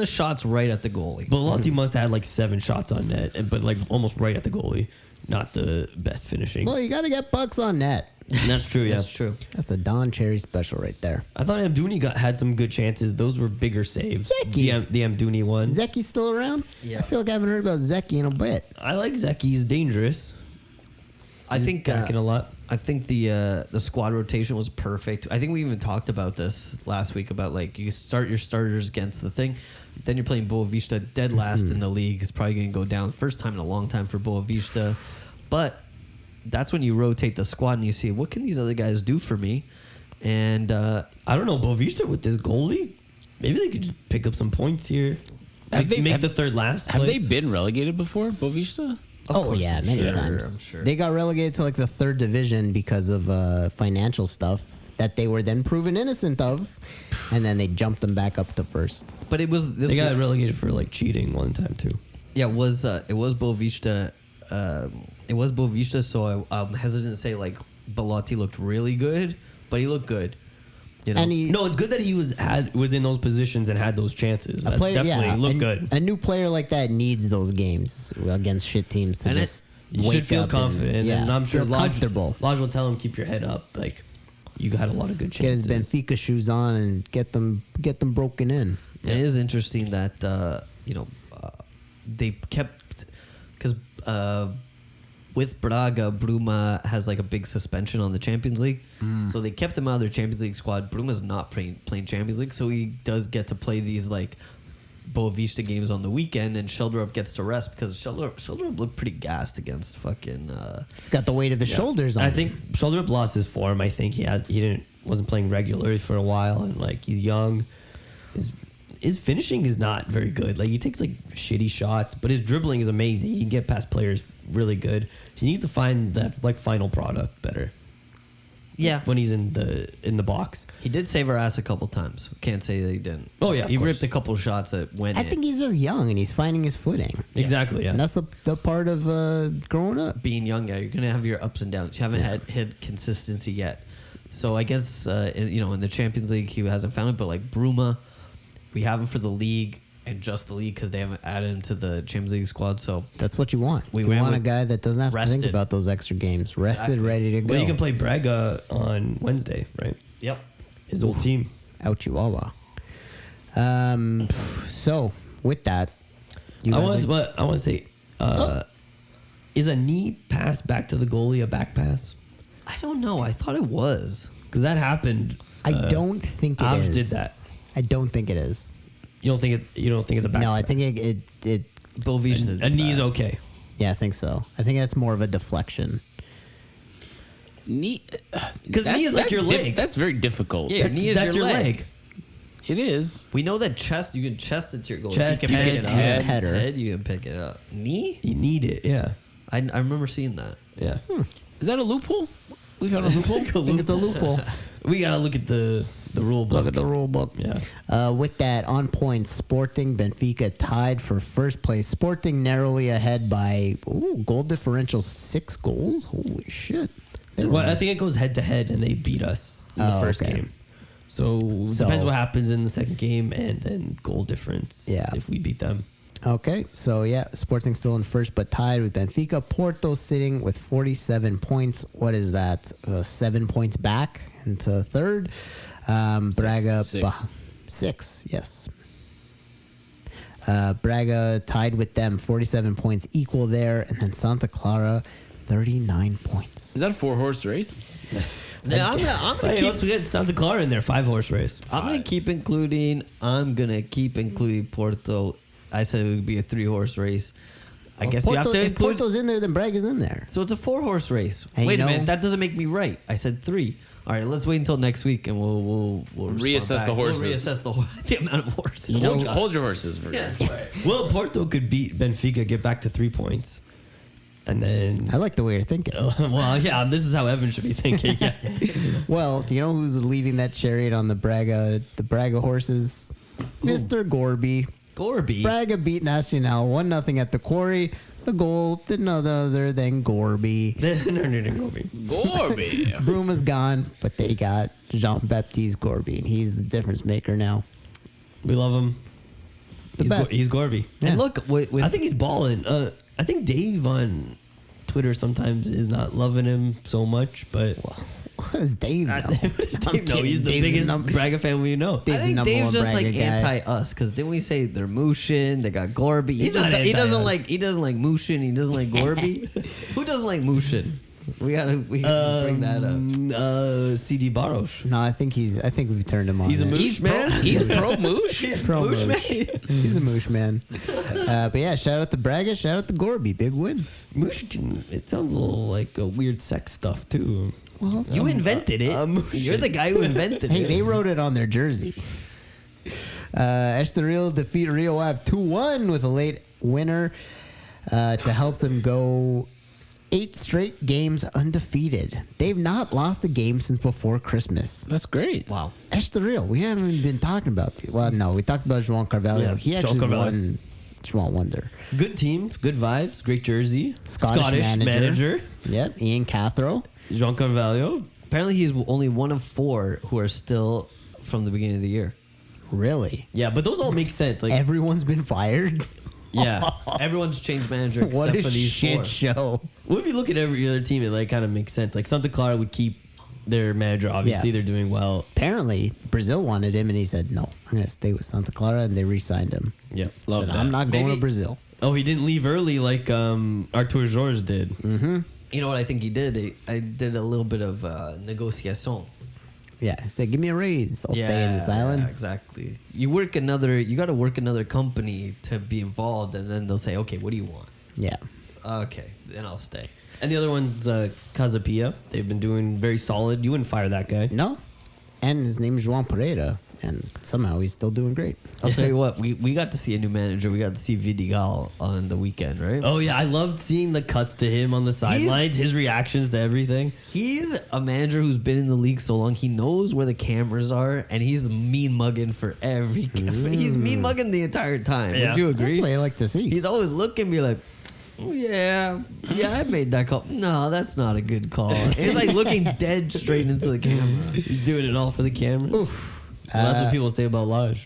of shots right at the goalie. Belotti must have had like 7 shots on net, but like almost right at the goalie. Not the best finishing. Well, you got to get pucks on net. That's true. Yeah, That's true. That's a Don Cherry special right there. I thought Amdouni had some good chances. Those were bigger saves. Zeki. The Amdouni ones. Zeki still around? Yeah. I feel like I haven't heard about Zeki in a bit. I like Zeki. He's dangerous. I think Backing a lot. I think the squad rotation was perfect. I think we even talked about this last week about like you start your starters against the thing, then you're playing Boavista dead last in the league. It's probably going to go down first time in a long time for Boavista, but that's when you rotate the squad and you see what can these other guys do for me, and I don't know Boavista with this goalie. Maybe they could just pick up some points here. Have they- make have- the third last. Have they place. been relegated before, Boavista? Yeah, many sure, times. I'm sure. They got relegated to like the 3rd division because of financial stuff that they were then proven innocent of, and then they jumped them back up to 1st. But it was this. They got relegated for like cheating one time too. Yeah, it was Boavista. It was Boavista, so I'm hesitant to say like Belotti looked really good, but he looked good. You know? And he, No, it's good that he was in those positions and had those chances. That's definitely looked good. A new player like that needs those games against shit teams to And just You wake should feel up confident, and I'm sure feel Lodge comfortable. will tell him keep your head up. Like you got a lot of good Get his chances. Benfica shoes on and get them broken in. It is interesting that they kept because with Braga, Bruma has like a big suspension on the Champions League, so they kept him out of their Champions League squad. Bruma's not playing Champions League, so he does get to play these like Boavista games on the weekend, and Sheldrup gets to rest because Sheldrup looked pretty gassed against fucking. He's got the weight of his shoulders on. I him. think Sheldrup lost his form. I think he wasn't playing regularly for a while, and like he's young. His finishing is not very good. Like he takes like shitty shots, but his dribbling is amazing. He can get past players really good. He needs to find that like final product better. Yeah, When he's in the box. he did save our ass a couple times. Can't say that he didn't. Oh, yeah, of he course. ripped a couple shots that went. I in. think he's just young and he's finding his footing. Exactly. Yeah. And that's the part of growing up. Being young, yeah, you're gonna have your ups and downs. You haven't had consistency yet, so I guess in the Champions League he hasn't found it. But like Bruma, we have him for the league and just the league because they haven't added him to the Champions League squad. So That's what you want. We You ran want a with guy that doesn't have to think rested. about those extra games. Rested, Exactly. ready to go. Well, you can play Braga on Wednesday, right? yep. His old team. Out Chihuahua. So with that, I want to say, is a knee pass back to the goalie a back pass? I don't know. I thought it was. Because that happened. I don't think it Avs is. did that. I don't think it is. You don't think it's a back? No, I pass? think it. Boavista. A knee's okay. Yeah, I think so. I think that's more of a deflection. Knee, 'Cause knee is like your leg. That's very difficult. Yeah, knee is That's your your leg. leg. It is. We know that chest. You can chest it to your goal. Chest, you can pick head, it up. head, header. Head, you can pick it up. Knee. You need it. Yeah. I remember seeing that. Yeah. Is that a loophole? We've had a loophole. I think it's a loophole. We gotta look at the rule book. Look at the rule book. Yeah. With that, on points, Sporting Benfica tied for first place. Sporting narrowly ahead by goal differential 6 goals. Holy shit! Well, I think it goes head to head, and they beat us in the first okay. game. So depends what happens in the second game, and then goal difference. Yeah. If we beat them. Okay, so yeah, Sporting still in first, but tied with Benfica. Porto sitting with 47 points. What is that? 7 points back into third. Braga 6. Yes. Braga tied with them, 47 points, equal there, and then Santa Clara, 39 points. Is that a 4-horse race? Yeah, I'm gonna Hey, keep. let's get Santa Clara in there. 5-horse race. I'm gonna keep including. Porto. I said it would be a 3-horse race. I guess you have to If include. Porto's in there, then Braga's in there. So it's a 4-horse race. And Wait you a know- minute, that doesn't make me right. I said 3. All right, let's wait until next week and we'll respond Reassess back. the horses. We'll reassess the amount of horses. You know- Hold your horses. Yeah, that's right. Well, Porto could beat Benfica, get back to 3 points. And then, I like the way you're thinking. well, yeah, this is how Evan should be thinking. Yeah. Well, do you know who's leading that chariot on the Braga horses? Mr. Gorby. Gorby. Braga beat Nacional 1-0 at the Quarry. The goal, none other than Gorby. Gorby. Bruma's gone, but they got Jean-Baptiste Gorby, and he's the difference maker now. We love him. Best. He's Gorby. Yeah. And look, I think he's balling. I think Dave on Twitter sometimes is not loving him so much, but What does Dave know? what does I'm Dave know? kidding. He's the Dave's biggest number- Braga fan we know. I Dave's think number Dave's one just like Braga guy. anti-us because didn't we say they're Mushin? They got Gorby. He's not he doesn't anti-us. like Mushin. He doesn't like Gorby. Who doesn't like Mushin? We gotta bring that up. CD Barros. No, I think we've turned him on. He's a there. moosh man. He's pro moosh. He's pro Moosh moosh. He's a moosh man. But yeah, shout out to Braga, shout out to Gorby. Big win. Moosh can. It sounds a little like a weird sex stuff too. Well, You invented it. You're the guy who invented hey, it. they wrote it on their jersey. Estoril defeat Rio Ave 2-1 with a late winner to help them go 8 straight games undefeated. They've not lost a game since before Christmas. That's great. Wow. Estoril, we haven't been talking about. Well, no, we talked about João Carvalho. Yeah, He João actually Carvalho. won João Wonder. Good team, good vibes, great jersey. Scottish manager. manager. Yep, Ian Cathro. Jean Carvalho. Apparently, he's only one of 4 who are still from the beginning of the year. Really? Yeah, but those all make sense. Like, Everyone's been fired? yeah. Everyone's changed manager What except a for these shit 4. show. Well, if you look at every other team, it like kind of makes sense. Like Santa Clara would keep their manager. Obviously, Yeah. they're doing well. Apparently, Brazil wanted him, and he said, no, I'm going to stay with Santa Clara, and they re-signed him. Yeah. Love Said, that. I'm not going Maybe- to Brazil. Oh, he didn't leave early like Artur Jorge did. You know what I think he did? I did a little bit of negotiation. Yeah, he said, give me a raise. I'll stay in this island. Yeah, exactly. You got to work another company to be involved, and then they'll say, okay, what do you want? Yeah. Okay, then I'll stay. And the other one's Casapia. They've been doing very solid. You wouldn't fire that guy. No. And his name is João Pereira, and somehow he's still doing great. I'll tell you what, we got to see a new manager. We got to see Vidigal on the weekend, right? Oh yeah, I loved seeing the cuts to him on the sidelines, his reactions to everything. He's a manager who's been in the league so long. He knows where the cameras are, and he's mean mugging for every. He's mean mugging the entire time. Yeah. Would you That's agree? what I like to see. He's always looking, be like, oh, yeah, I made that call. No, that's not a good call. And he's like looking dead straight into the camera. He's doing it all for the cameras. Well, that's what people say about Laj.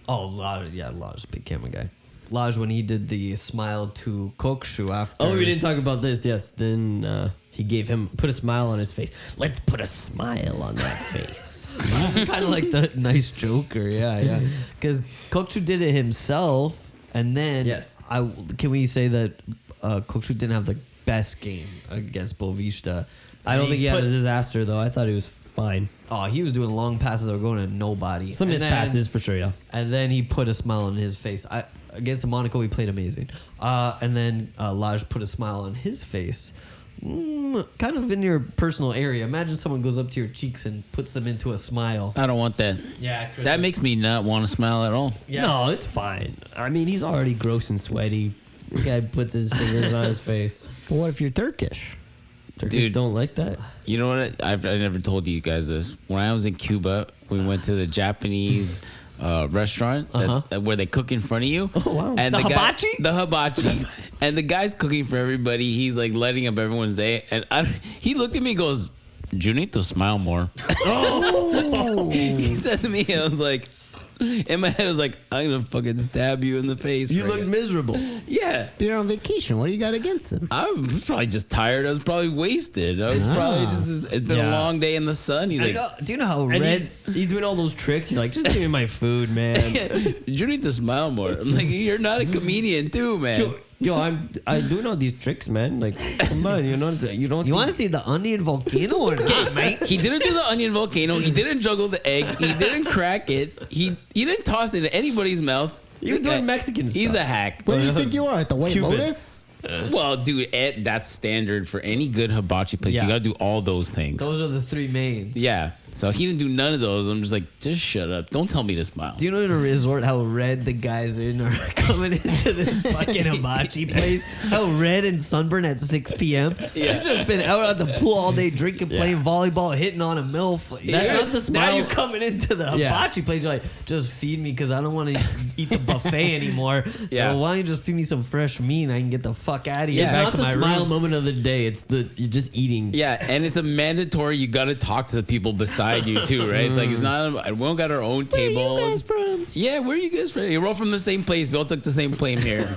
Oh, Laj, Laj's a big camera guy. Laj, when he did the smile to Kokshu after. Oh, we didn't talk about this. Yes, then he put a smile on his face. Let's put a smile on that face. Kind of like the nice Joker, yeah. Because Kokshu did it himself, and then Yes. Can we say that Kokshu didn't have the best game against Boavista? I don't think he had a disaster though. I thought he was fine. Oh, he was doing long passes that were going to nobody. Some missed passes for sure. Yeah. And then he put a smile on his face. Against Monaco, he played amazing. And then Laj put a smile on his face. Kind of in your personal area. Imagine someone goes up to your cheeks and puts them into a smile. I don't want that. Yeah, That makes me not want to smile at all. Yeah. No, it's fine. I mean, he's already gross and sweaty. The guy puts his fingers on his face. But what if you're Turkish? Turkish Dude. don't like that. You know what? I never told you guys this. When I was in Cuba, we went to the Japanese restaurant where they cook in front of you. Oh, wow. And The guy- hibachi? The hibachi. And the guy's cooking for everybody. He's like lighting up everyone's day. And he looked at me and goes, you need to smile more. He said to me, I was like, in my head, I was like, I'm going to fucking stab you in the face. You right look now." miserable. Yeah. You're on vacation. What do you got against them? I was probably just tired. I was probably wasted. I was probably just, it's been a Yeah. long day in the sun. He's like, Do you know how And red? he's doing all those tricks. You're like, just give me my food, man. you need to smile more. I'm like, you're not a comedian too, man. Yo, I'm doing all these tricks, man. Like, come on, you don't. You want to see the onion volcano or not, mate? He didn't do the onion volcano. He didn't juggle the egg. He didn't crack it. He didn't toss it in anybody's mouth. He was doing Mexican He's stuff. a hack. Where do you think you are? At the White Cuban. Lotus? Well, dude, that's standard for any good hibachi place. Yeah. You got to do all those things. Those are the 3 mains. Yeah. So he didn't do none of those. I'm just like, just shut up. Don't tell me to smile. Do you know in a resort how red the guys in are coming into this fucking hibachi place? How red and sunburned at 6 p.m. Yeah. You've just been out at the pool all day drinking, playing volleyball, hitting on a MILF. That's not the smile. Now you're coming into the hibachi place. You're like, just feed me because I don't want to eat the buffet anymore. Yeah. So why don't you just feed me some fresh meat and I can get the fuck out of here It's back not to the my smile room. moment of the day. It's you're just eating. Yeah, and it's a mandatory. You got to talk to the people beside you too, right? It's like it's not. We don't got our own table. Where are you guys from? Yeah, where are you guys from? We're all from the same place. We all took the same plane here.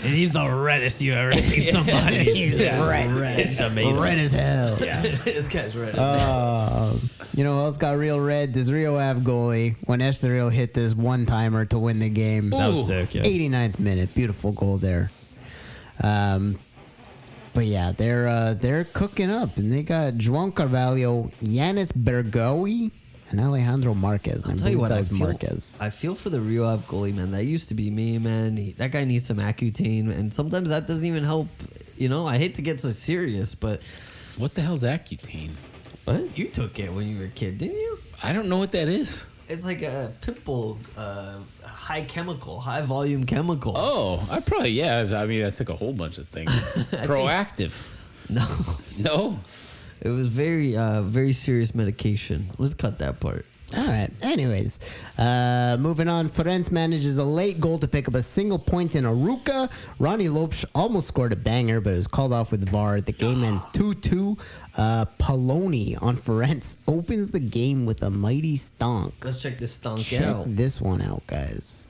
And he's the reddest you've ever seen somebody. He's red. Tomato. Red as hell. Yeah, This guy's red as hell. You know who else got real red? This Rio Ave goalie when Estoril hit this one-timer to win the game. That was Ooh. sick. Yeah. 89th minute. Beautiful goal there. But yeah, they're cooking up, and they got João Carvalho, Yanis Bergowi, and Alejandro Marquez. I'll tell you what, that I was feel, Marquez. I feel for the Rio Ave goalie, man. That used to be me, man. That guy needs some Accutane, and sometimes that doesn't even help. You know, I hate to get so serious, but what the hell's Accutane? What? you took it when you were a kid, didn't you? I don't know what that is. It's like a pit bull, high chemical, high volume chemical. Oh, I probably I mean, I took a whole bunch of things. Proactive. No, No. it was very serious medication. Let's cut that part. All right. Anyways, moving on. Ferenc manages a late goal to pick up a single point in Aruca. Ronnie Lopes almost scored a banger, but it was called off with VAR. The game ends 2-2. Poloni on Ferenc opens the game with a mighty stonk. Let's check this stonk Check out. this one out, guys.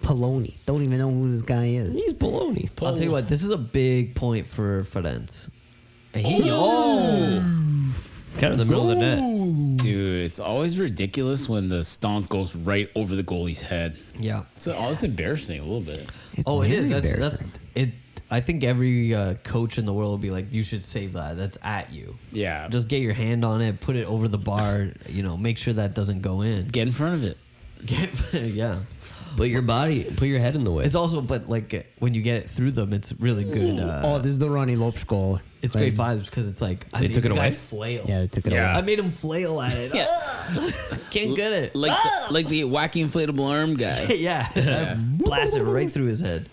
Poloni. Don't even know who this guy is. He's baloney. I'll tell you what, this is a big point for Ferenc. And Kind of the middle of the net. Dude, it's always ridiculous when the stonk goes right over the goalie's head. yeah. It's embarrassing a little bit. It's Oh, it very is. That's embarrassing. it. I think every coach in the world will be like, you should save that. That's at you. Yeah. Just get your hand on it, put it over the bar. You know, make sure that doesn't go in. get in front of it. Yeah. Put your head in the way. It's also, but like when you get it through them, it's really good. Oh, this is the Ronnie Lopes goal. It's Like, great vibes because it's like I They made took the it guy away? flail. Yeah, they took it Yeah. away. I made him flail at it. Yeah. Can't get it. Like the wacky inflatable arm guy. yeah. I blasted right through his head.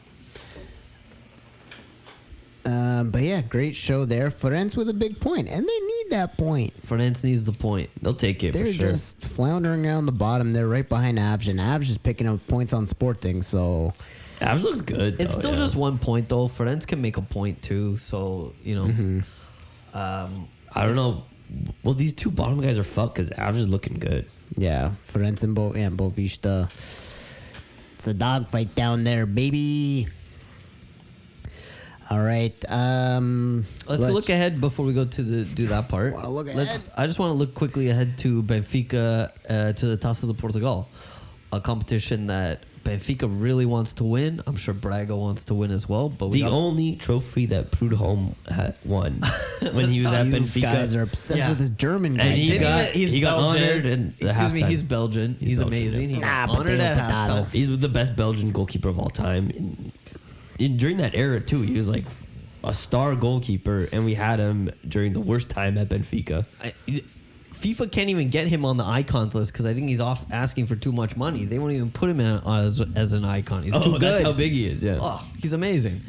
But yeah, great show there. Ferenc with a big point, and they need that point. Ferenc needs the point. They'll take it They're for sure. just floundering around the bottom. They're right behind Avs, and Avs is picking up points on Sporting. So Avs looks good. It's though, still yeah. just 1 point though. Ferenc can make a point too. So you know. I don't know. Well, these two bottom guys are fucked because Avs is looking good. yeah, Ferenc and Bovista. It's a dogfight down there, baby. All right. Let's look ahead before we go to do that part. Wanna look I just want to look quickly ahead to Benfica, to the Taça de Portugal, a competition that Benfica really wants to win. I'm sure Braga wants to win as well. But we The got, only trophy that Prudhomme had won when he was at You Benfica. guys are obsessed Yeah. with this German guy. And he Didn't got- even- he's he got Belgian. honored in the Excuse me, halftime. he's Belgian. He's Belgian, amazing. yeah. He got Ah, honored at potato. halftime. He's the best Belgian goalkeeper of all time. During that era too, he was like a star goalkeeper, and we had him during the worst time at Benfica. FIFA can't even get him on the icons list because I think he's off asking for too much money. They won't even put him in as an icon. He's too good. That's how big he is. Yeah. Oh, he's amazing.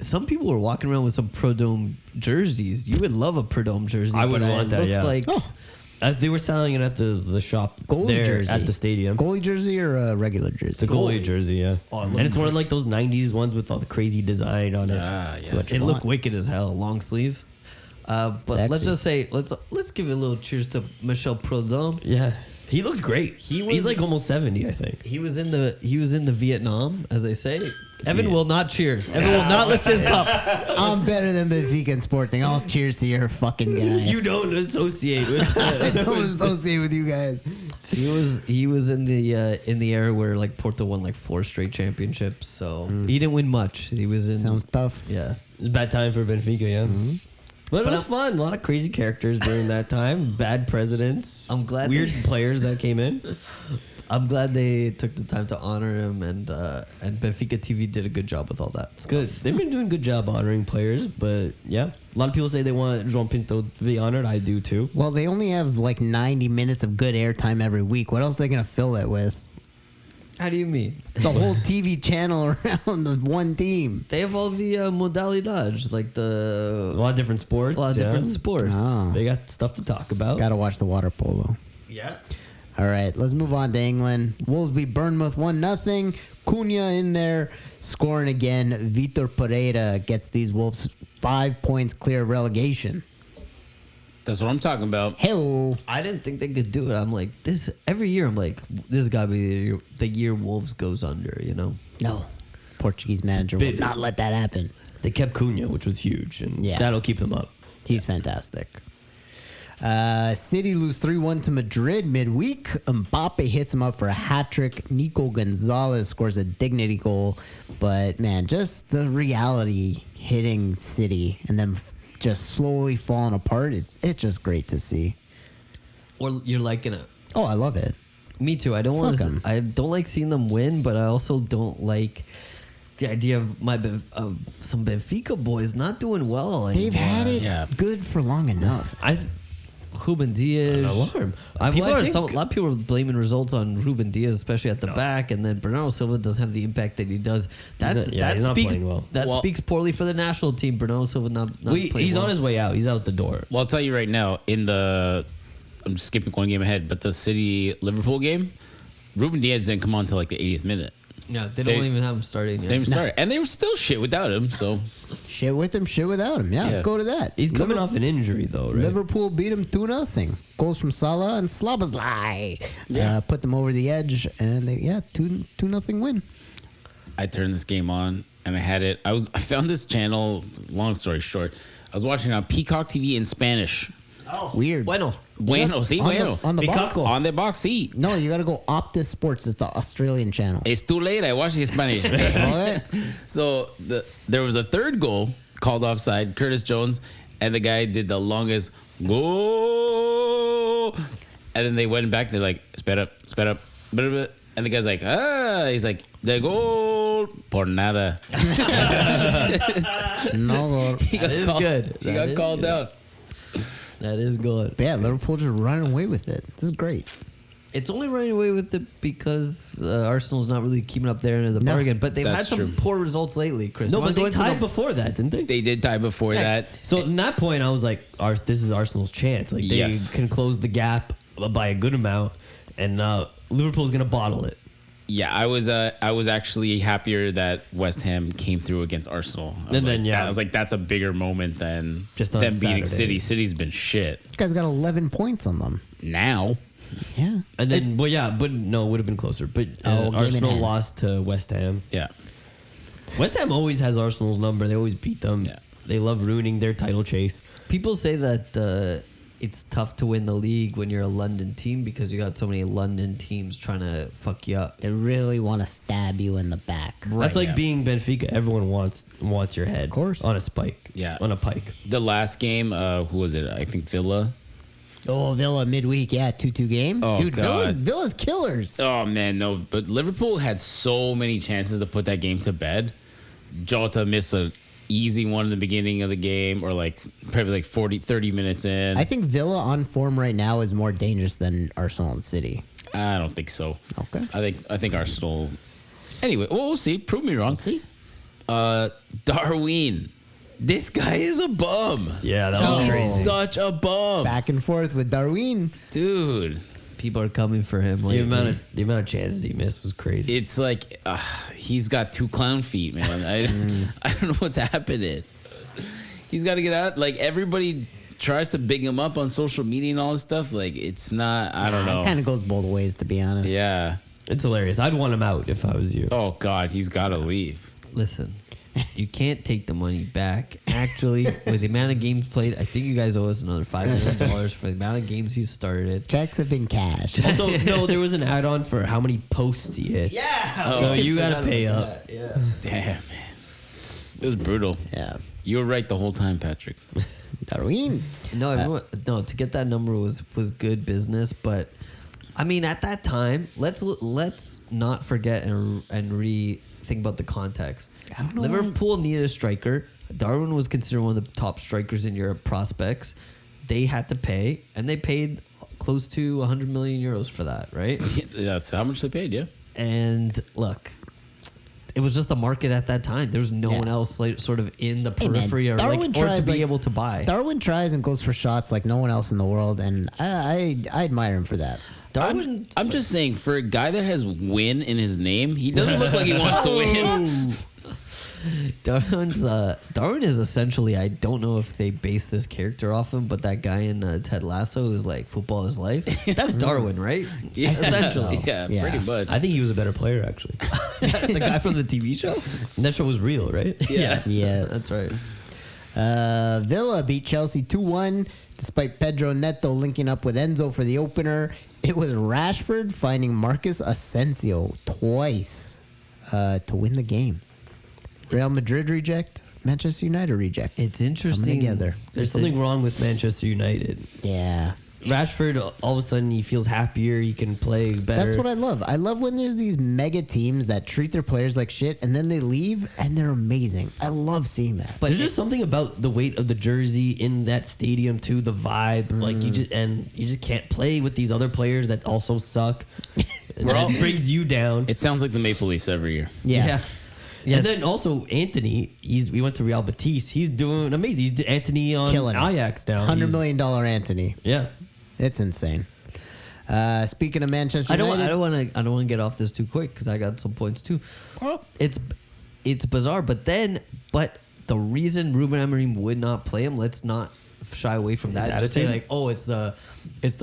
Some people were walking around with some Prodome jerseys. You would love a Prodome jersey. I would but want it that, looks yeah. like They were selling it at the shop Goalie there jersey. at the stadium. Goalie jersey or a regular jersey? It's a goalie jersey, yeah. Oh, it and looked it's one of like those '90s ones with all the crazy design on it. Ah, That's what yes. you it want. looked wicked as hell. Long sleeves. But let's Sexy. just say let's give a little cheers to Michel Prodome. Yeah, he looks great. He's like almost 70, I think. He was in the Vietnam, as they say. Evan will not cheers. Evan will not lift his cup. I'm better than Benfica and Sporting. I'll cheers to your fucking guy. You don't associate with. I don't associate with you guys. He was in the era where like Porto won like 4 straight championships. So he didn't win much. He was in Sounds tough. yeah. It's a bad time for Benfica, yeah. But it was fun. A lot of crazy characters during that time. Bad presidents. I'm glad weird players that came in. I'm glad they took the time to honor him, and Benfica TV did a good job with all that stuff. Good. They've been doing a good job honoring players, but yeah, a lot of people say they want João Pinto to be honored. I do too. Well, they only have like 90 minutes of good airtime every week. What else are they going to fill it with? How do you mean? It's a whole TV channel around the one team. They have all the modalidades, like A lot of different sports. a lot of different sports. Oh. They got stuff to talk about. Got to watch the water polo. Yeah. All right, let's move on to England. Wolves beat Bournemouth 1-0. Cunha in there scoring again. Vitor Pereira gets these Wolves 5 points clear of relegation. That's what I'm talking about. Hey, I didn't think they could do it. I'm like, this every year. I'm like, this has got to be the year Wolves goes under. You know. no. Portuguese manager will Bit- not let that happen. They kept Cunha, which was huge, and Yeah. that'll keep them up. He's fantastic. City lose 3-1 to Madrid midweek. Mbappe hits him up for a hat trick. Nico Gonzalez scores a dignity goal. But, man, just the reality hitting City and then just slowly falling apart, it's just great to see. Or you're liking it. Oh, I love it. Me too. I don't want Fuck to. 'em. I don't like seeing them win, but I also don't like the idea of some Benfica boys not doing well. They've anymore. had it Yeah. good for long enough. Ruben Diaz. An alarm. A lot of people are blaming results on Ruben Diaz, especially at the back, and then Bernardo Silva doesn't have the impact that he does. not- That he's not speaks playing well. Well- speaks poorly for the national team. Bernardo Silva not playing He's well. on his way out. He's out the door. Well, I'll tell you right now, I'm just skipping one game ahead, but the City Liverpool game, Ruben Diaz didn't come on until like the 80th minute. Yeah, they don't They- even have him starting. They Yet. even started, and they were still shit without him. So Shit with him, shit without him. Yeah, let's Yeah. go to that. He's coming off an injury though, right? Liverpool beat him 2-0. Goals from Salah and Slabazlai. Yeah. Put them over the edge, and they 2-0 win. I turned this game on, and I had it. I found this channel. Long story short, I was watching on Peacock TV in Spanish. Weird. Bueno. Bueno, sí, on bueno. The, on the box. On the box, sí. No, you got to go Optus Sports. It's the Australian channel. It's too late. I watched it in Spanish. Okay. So there was a third goal called offside, Curtis Jones, and the guy did the longest goal. And then they went back. They're like, sped up. And the guy's like, he's like, the goal por nada. No, He got That is called, good. He That got is called good. out. That is good. but yeah, Liverpool just running away with it. This is great. It's only running away with it because Arsenal's not really keeping up there into the No, bargain. But they've had that's some true. poor results lately, Chris. No, When but they went to tied the- before that, didn't they? They did tie before that. So in that point, I was like, "This is Arsenal's chance. Like they Yes. can close the gap by a good amount, and Liverpool's gonna bottle it." Yeah, I was actually happier that West Ham came through against Arsenal. I was like, that's a bigger moment than Just on them beating Saturday. City. City's been shit. You guys got 11 points on them. Now, Yeah. And then, but no, it would have been closer. But Oh, game in Arsenal hand. lost to West Ham. yeah. West Ham always has Arsenal's number. They always beat them. Yeah. They love ruining their title chase. People say that it's tough to win the league when you're a London team because you got so many London teams trying to fuck you up. They really want to stab you in the back. That's like yeah. being Benfica. Everyone wants your head. Of course. On a spike. Yeah. On a pike. The last game, who was it? I think Villa. Oh, Villa midweek. Yeah, 2-2 game. Oh, Dude, God. Villa's killers. Oh man, no. But Liverpool had so many chances to put that game to bed. Jota missed an easy one in the beginning of the game, or like probably like 30 minutes in. I think Villa on form right now is more dangerous than Arsenal and City. I don't think so. Okay. I think Arsenal. Anyway, we'll see. Prove me wrong. We'll see. Darwin. This guy is a bum. Yeah, that Oh. was He's crazy. such a bum. Back and forth with Darwin. Dude. People are coming for him. The lately. amount of chances he missed was crazy. It's like he's got two clown feet, man. I don't know what's happening. He's got to get out. Like everybody tries to big him up on social media and all this stuff. Like it's not. I don't know. It kind of goes both ways, to be honest. Yeah. It's hilarious. I'd want him out if I was you. Oh God, he's got to leave. Listen, you can't take the money back. Actually, with the amount of games played, I think you guys owe us another $5 million for the amount of games he started. Checks have been cashed. Also, no, there was an add-on for how many posts he hit. Yeah. So you gotta pay up. Yeah. Damn, man. It was brutal. Yeah. You were right the whole time, Patrick. Darwin. No, everyone, no. To get that number was good business, but I mean, at that time, let's not forget and think about the context. I don't know Liverpool needed a striker. Darwin was considered one of the top strikers in Europe prospects. They had to pay, and they paid close to 100 million euros for that, right? That's how much they paid, yeah. And look, it was just the market at that time. There was no one else like sort of in the Hey, man, periphery or Darwin to tries, be like- able to buy. Darwin tries and goes for shots like no one else in the world, and I admire him for that. Darwin, I'm just saying, for a guy that has win in his name, he doesn't look like he wants to win. Darwin is essentially, I don't know if they base this character off him, but that guy in Ted Lasso is like football is life. That's Darwin, right? Yeah, Essentially. yeah, Yeah. pretty much. I think he was a better player, actually. The guy from the TV show? And that show was real, right? Yeah. Yeah, That's right. Villa beat Chelsea 2-1 despite Pedro Neto linking up with Enzo for the opener. It was Rashford finding Marcus Asensio twice to win the game. Real Madrid reject, Manchester United reject. It's interesting. Coming together. There's something wrong with Manchester United. Yeah. Rashford, all of a sudden, he feels happier. He can play better. That's what I love. I love when there's these mega teams that treat their players like shit and then they leave and they're amazing. I love seeing that. But There's just something about the weight of the jersey in that stadium too, the vibe. Like you just can't play with these other players that also suck. It brings you down. It sounds like the Maple Leafs every year. Yeah. Yes. And then also Anthony, we went to Real Betis. He's doing amazing. He's Anthony on Killing it. Ajax now. $100 million Anthony. Yeah. It's insane. Speaking of Manchester I United, don't want to get off this too quick because I got some points too. It's bizarre, but the reason Ruben Amorim would not play him, let's not shy away from that. Just say like, oh, it's the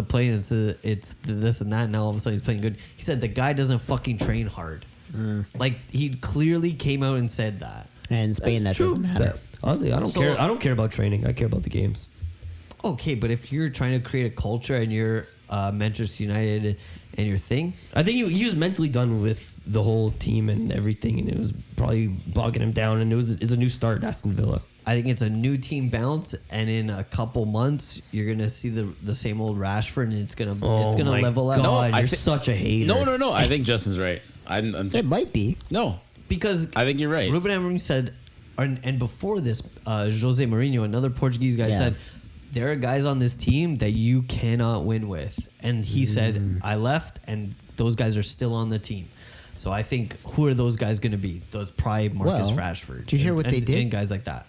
play, it's the this and that. And now all of a sudden he's playing good. He said the guy doesn't fucking train hard. Like he clearly came out and said that. and in Spain that doesn't matter. But honestly, I don't care. I don't care about training. I care about the games. Okay, but if you're trying to create a culture and you're Manchester United and your thing, I think he was mentally done with the whole team and everything, and it was probably bogging him down. And it's a new start, Aston Villa. I think it's a new team bounce, and in a couple months you're gonna see the same old Rashford, and it's gonna my level up. God, I you're thi- such a hater. No. I think Justin's right. It might be. No, Because I think you're right. Ruben Amorim said, and before this, Jose Mourinho, another Portuguese guy, said, there are guys on this team that you cannot win with. And he said, I left, and those guys are still on the team. So I think, who are those guys going to be? Those probably Marcus Well, Rashford. did you hear what they did? And guys like that.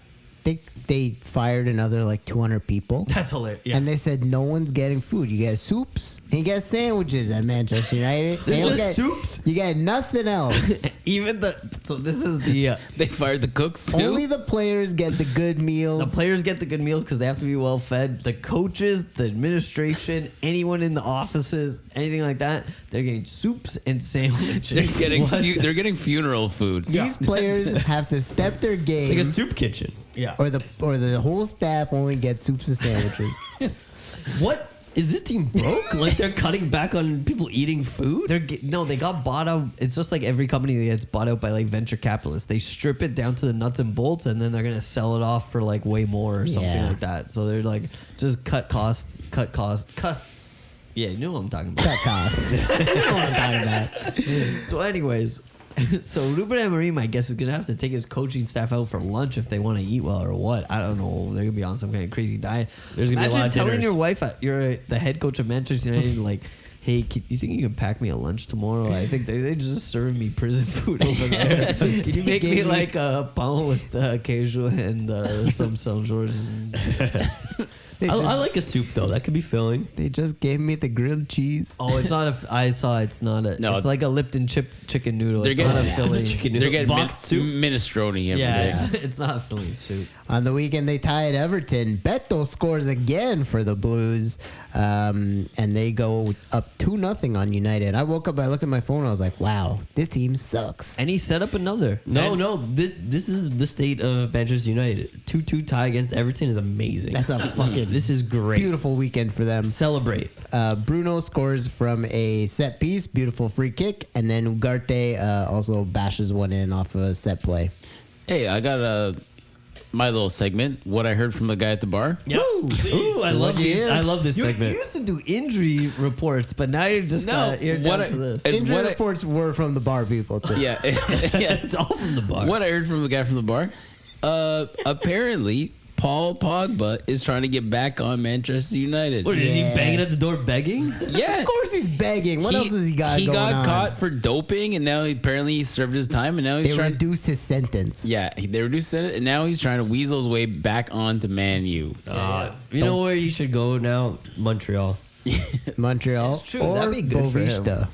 They fired another like 200 people. That's hilarious. Yeah. And they said no one's getting food. You get soups and you get sandwiches at Manchester United. They're You don't just get- soups? You get nothing else. Even so this is the They fired the cooks too. Only the players get the good meals. the players get the good meals because they have to be well fed. The coaches, the administration, anyone in the offices, anything like that, they're getting soups and sandwiches. They're getting funeral food. These players have to step their game. It's like a soup kitchen. Yeah. or the whole staff only gets soups and sandwiches. What? Is this team broke? Like they're cutting back on people eating food? They got bought out. It's just like every company that gets bought out by like venture capitalists. They strip it down to the nuts and bolts, and then they're gonna sell it off for like way more or something Yeah. like that. So they're like just cut costs. Yeah, you know what I'm talking about. Cut costs. You know what I'm talking about. So, anyways, so Ruben Amorim, I guess, is gonna have to take his coaching staff out for lunch if they want to eat well or what. I don't know. They're gonna be on some kind of crazy diet. There's gonna be a Imagine lot of telling dinners. your wife you're the head coach of Manchester United, like, hey, do you think you can pack me a lunch tomorrow? I think they just serving me prison food over there. Can you make me like a pan with queso and some Saint Georges? They I just- like a soup though. That could be filling. They just gave me the grilled cheese. Oh, it's not a. I saw it's not a. No. It's like a Lipton chicken noodle. They're It's not a getting- filling. It's a chicken They're noodle. getting boxed soup. minestrone every day. Yeah, it's not a filling soup. On the weekend, they tied Everton. Beto scores again for the Blues, and they go up 2-0 on United. I woke up, I looked at my phone, and I was like, wow, this team sucks. And he set up another. No. This is the state of Manchester United. 2-2 tie against Everton is amazing. That's a fucking This is great. beautiful weekend for them. Celebrate. Bruno scores from a set piece, beautiful free kick, and then Ugarte also bashes one in off a set play. Hey, I got my little segment. What I heard from the guy at the bar. Yep. Ooh, I love these. I love this You segment. used to do injury reports, but now you're just you're down to this. Injury reports were from the bar people too. Yeah, It's all from the bar. What I heard from the guy from the bar. Apparently, Paul Pogba is trying to get back on Manchester United. What is he banging at the door begging? Yeah, Of course he's begging. What else has he got He going got on? caught for doping, and now he served his time, and now he's They trying. reduced his sentence. Yeah, they reduced it, and now he's trying to weasel his way back onto Man U. You know where you should go now? Montreal. Montreal It's true. or That'd be good for him. Bovista.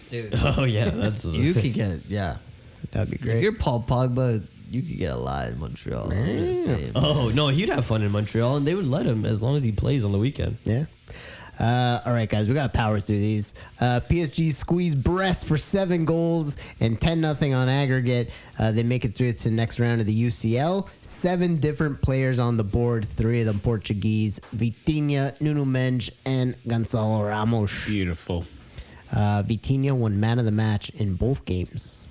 Dude, Oh yeah, that's you could get That'd be If great. you're Paul Pogba, you could get a lot in Montreal. I'm just saying. Oh no, he'd have fun in Montreal, and they would let him as long as he plays on the weekend. Yeah. All right, guys, we got to power through these. PSG squeezed Brest for 7 goals and 10-0 on aggregate. They make it through to the next round of the UCL. 7 different players on the board, 3 of them Portuguese: Vitinha, Nuno Mendes, and Gonçalo Ramos. Beautiful. Vitinha won man of the match in both games.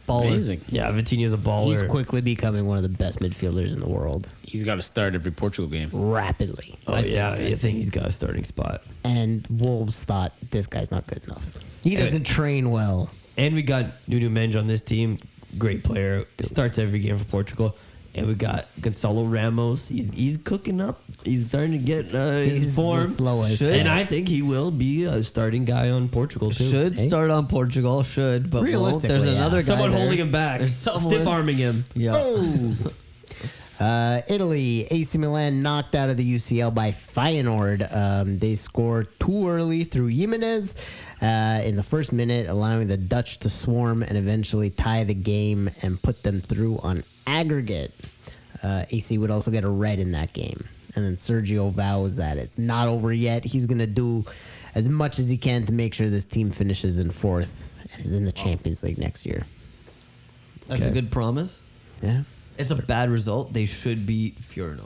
Amazing. Yeah, Vitinha's a baller. He's quickly becoming one of the best midfielders in the world. He's got to start every Portugal game. Rapidly. Oh yeah, I think he's got a starting spot. And Wolves thought this guy's not good enough. He doesn't train well. And we got Nuno Mendes on this team. Great player. Starts every game for Portugal. And we got Gonçalo Ramos. He's cooking up. He's starting to get his He's form. the slowest. And I think he will be a starting guy on Portugal too. Should Hey? start on Portugal, but won't. Realistically, There's yeah. another guy Someone there. holding him back. There's someone. Stiff arming him. Yeah. Italy, AC Milan knocked out of the UCL by Feyenoord. They scored too early through Jimenez in the first minute, allowing the Dutch to swarm and eventually tie the game and put them through on aggregate. AC would also get a red in that game. And then Sergio vows that it's not over yet. He's going to do as much as he can to make sure this team finishes in 4th and is in the Champions League next year. That's a Okay. good promise. Yeah. It's a bad result. They should be Feyenoord.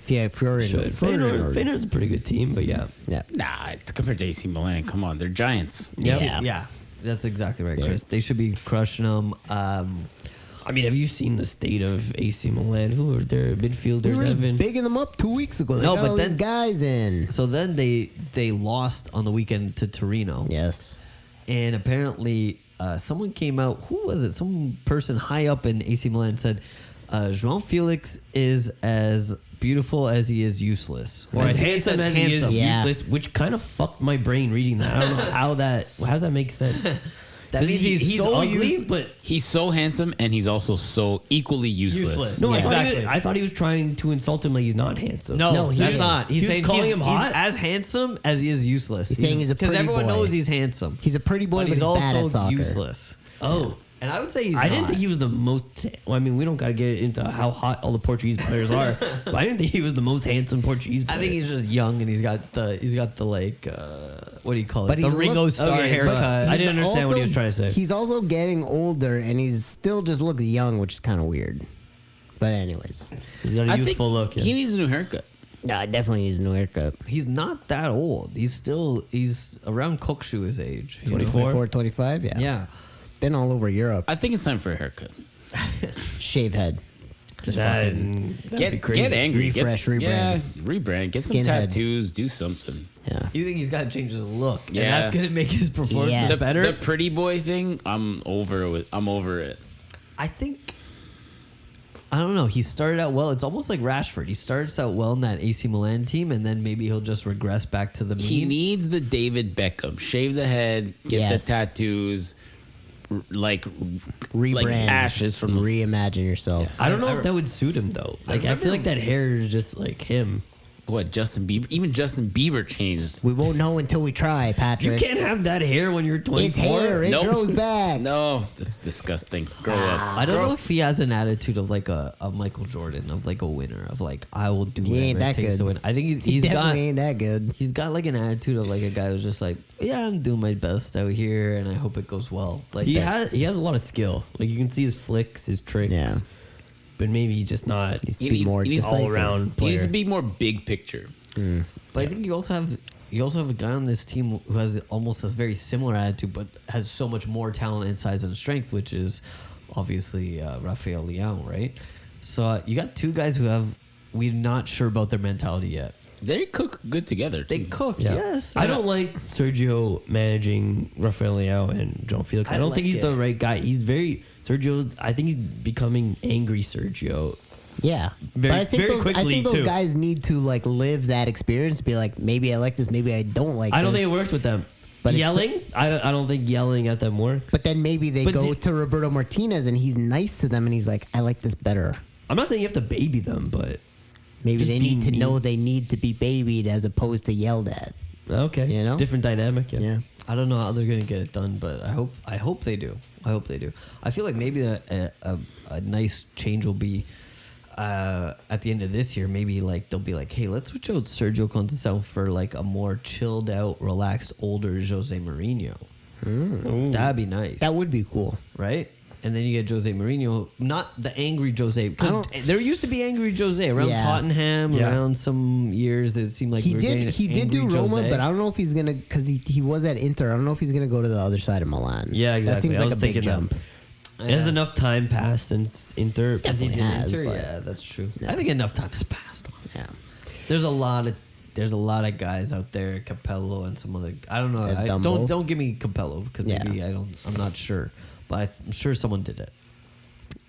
Feyenoord's a pretty good team, but yeah. Yeah. Nah, compared to AC Milan, come on, they're giants. Yeah. That's exactly right, Chris. They should be crushing them. I mean, have you seen the state of AC Milan? Who are their We midfielders? were just Evan? bigging them up 2 weeks ago. They No, got but all then- these guys in. So then they lost on the weekend to Torino. Yes. And apparently someone came out. Who was it? Some person high up in AC Milan said, João Felix is as beautiful as he is useless. Or as handsome as he is handsome. Yeah. useless, which kind of fucked my brain reading that. I don't know how does that make sense? That means he's so ugly, but He's so handsome, and he's also so equally useless. no, Yeah. I thought he was trying to insult him like he's not handsome. No, he that's is. not. He's He was saying calling he's, him he's hot? as handsome as he is useless. He's saying he's a because pretty everyone boy. knows he's handsome. He's a pretty boy, but he's he's bad at also soccer. useless. Oh. And I would say I didn't think he was the most. Well, I mean, we don't got to get into how hot all the Portuguese players are, but I didn't think he was the most handsome Portuguese player. I think he's just young and he's got the like what do you call it? But The he Ringo looks- Starr Okay, so haircut. I didn't understand what he was trying to say. He's also getting older, and he's still just looks young, which is kind of weird. But anyways, he's got a I think youthful look. he needs a new haircut. no, definitely needs a new haircut. He's not that old. He's around Kokshu's age. you know? 24. 24, 25, yeah. Yeah. Been all over Europe. I think it's time for a haircut. Shave head. Just fucking, That'd be crazy. Get angry. Refresh, get, rebrand. Yeah, rebrand. Get some Skinhead. tattoos. Do something. yeah. You think he's got to change his look? Yeah. And that's gonna make his performance Yes. better. The pretty boy thing, I'm over it. I think. I don't know. He started out well. It's almost like Rashford. He starts out well in that AC Milan team, and then maybe he'll just regress back to the mean. He needs the David Beckham. Shave the head. Get Yes. the tattoos. Like Rebrand. like ashes from the Reimagine yourself. I don't know if that would suit him though. Like I feel like that hair is just like him. what Justin Bieber. Even Justin Bieber changed. We won't know until we try, You Patrick. can't have that hair when you're 24. It's hair. It Nope. grows back. No, that's disgusting. Grow up. I don't know if he has an attitude of like a Michael Jordan, of like a winner, of like I will do He ain't whatever it that takes good. to win. I think He he's got definitely ain't that good. he's got like an attitude of like a guy who's just like, yeah, I'm doing my best out here, and I hope it goes well. Like He that. has a lot of skill. Like you can see his flicks, his tricks. Yeah. But maybe he's just not. Needs to be more he needs decisive. all around He needs player. to be more big picture. But I think you also have a guy on this team who has almost a very similar attitude, but has so much more talent and size and strength, which is obviously Rafael Leão, right? So you got two guys we're not sure about their mentality yet. They cook good together. They cook, Yeah. yes. I don't like Sergio managing Rafael Leao and João Felix. I don't think he's the right guy. He's Sergio. I think he's becoming angry Sergio. Yeah, Very- but I think very those, quickly, those too. guys need to like live that experience. Be like, maybe I like this, maybe I don't like. I don't this. think it works with them. But it's Yelling, I don't think yelling at them works. But then maybe they But go to Roberto Martinez and he's nice to them and he's like, I like this better. I'm not saying you have to baby them, but Maybe Just they need to being know mean. they need to be babied as opposed to yelled at. okay, You know? different dynamic. Yeah. I don't know how they're gonna get it done, but I hope they do. I hope they do. I feel like maybe a nice change will be at the end of this year. Maybe like they'll be like, hey, let's switch out Sergio Conceição for like a more chilled out, relaxed, older Jose Mourinho. That'd be nice. That would be cool. right? And then you get Jose Mourinho, not the angry Jose. 'Cause there used to be angry Jose around Yeah. Tottenham, Yeah. around some years that it seemed like He we were did getting do angry Roma, Jose. but I don't know if he's gonna because he was at Inter. I don't know if he's gonna go to the other side of Milan. Yeah, exactly. That seems I like was a big thinking that. jump. Has enough time passed since Inter? Since he did Definitely has, Inter, but- yeah, that's true. I think enough time has passed. Yeah. There's a lot of guys out there, Capello and some other. I don't know. Have done both. Don't give me Capello because maybe I'm not sure, but I'm sure someone did it.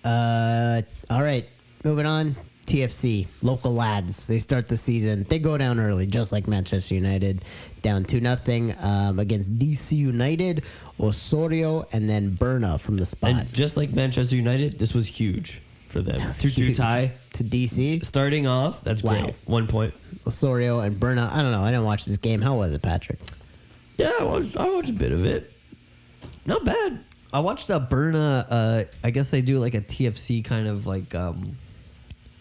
All right, moving on. TFC, local lads. They start the season. They go down early, just like Manchester United, down 2-0 against DC United, Osorio, and then Berna from the spot. And just like Manchester United, this was huge for them. 2-2 Huge. tie. To DC, Starting off, that's Wow. great. 1 point. Osorio, and Berna. I don't know. I didn't watch this game. How was it, Patrick? Yeah, I watched a bit of it. Not bad. I watched Berna. I guess they do like a TFC kind of like.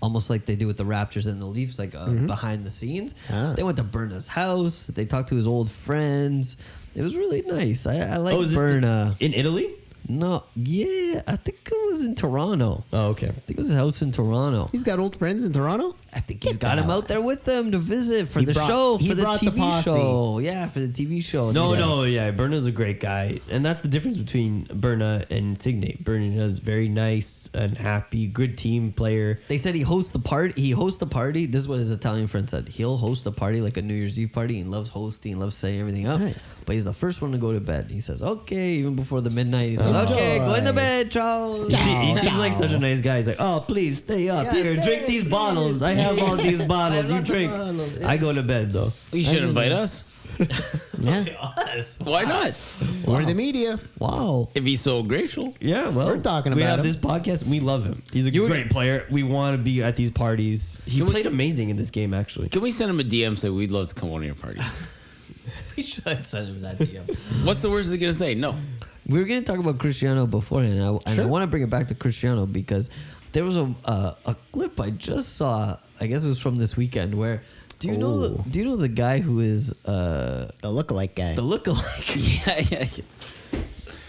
Almost like they do with the Raptors and the Leafs, like behind the scenes. Ah. They went to Berna's house. They talked to his old friends. It was really nice. I like is this Berna. in Italy? No, yeah, I think it was in Toronto. Oh, okay. I think it was his house in Toronto. He's got old friends in Toronto. I think he's Get got the him hell out there with them to visit for He the brought- show, he for the brought the TV posse. show. Yeah, for the TV show. No, yeah. Berna's a great guy. And that's the difference between Berna and Signe. Berna's very nice and happy, good team player. They said he hosts the party. He hosts the party. This is what his Italian friend said. He'll host a party like a New Year's Eve party. He loves hosting, loves setting everything up. Nice. But he's the first one to go to bed. He says, okay, even before the midnight. He says, Enjoy. okay, go in the bed, ciao. He seems like such a nice guy. He's like, oh, please stay up. Yeah, Here, stay, drink these please. bottles. I have all these bottles. You lots of drink. bottles. I go to bed, though. You should invite us. Yeah, Us. Why not? we're the media. Wow. If he's so grateful. Yeah, well, We're talking we about have him. this podcast. We love him. He's a great player. We want to be at these parties. He Can we- played amazing in this game, actually. Can we send him a DM say we'd love to come to one of your parties? We should send him that DM. What's the worst he's gonna say? No. We were going to talk about Cristiano beforehand, and I want to bring it back to Cristiano because there was a clip I just saw. I guess it was from this weekend. Where do you know the guy who is The lookalike guy. the lookalike? Yeah.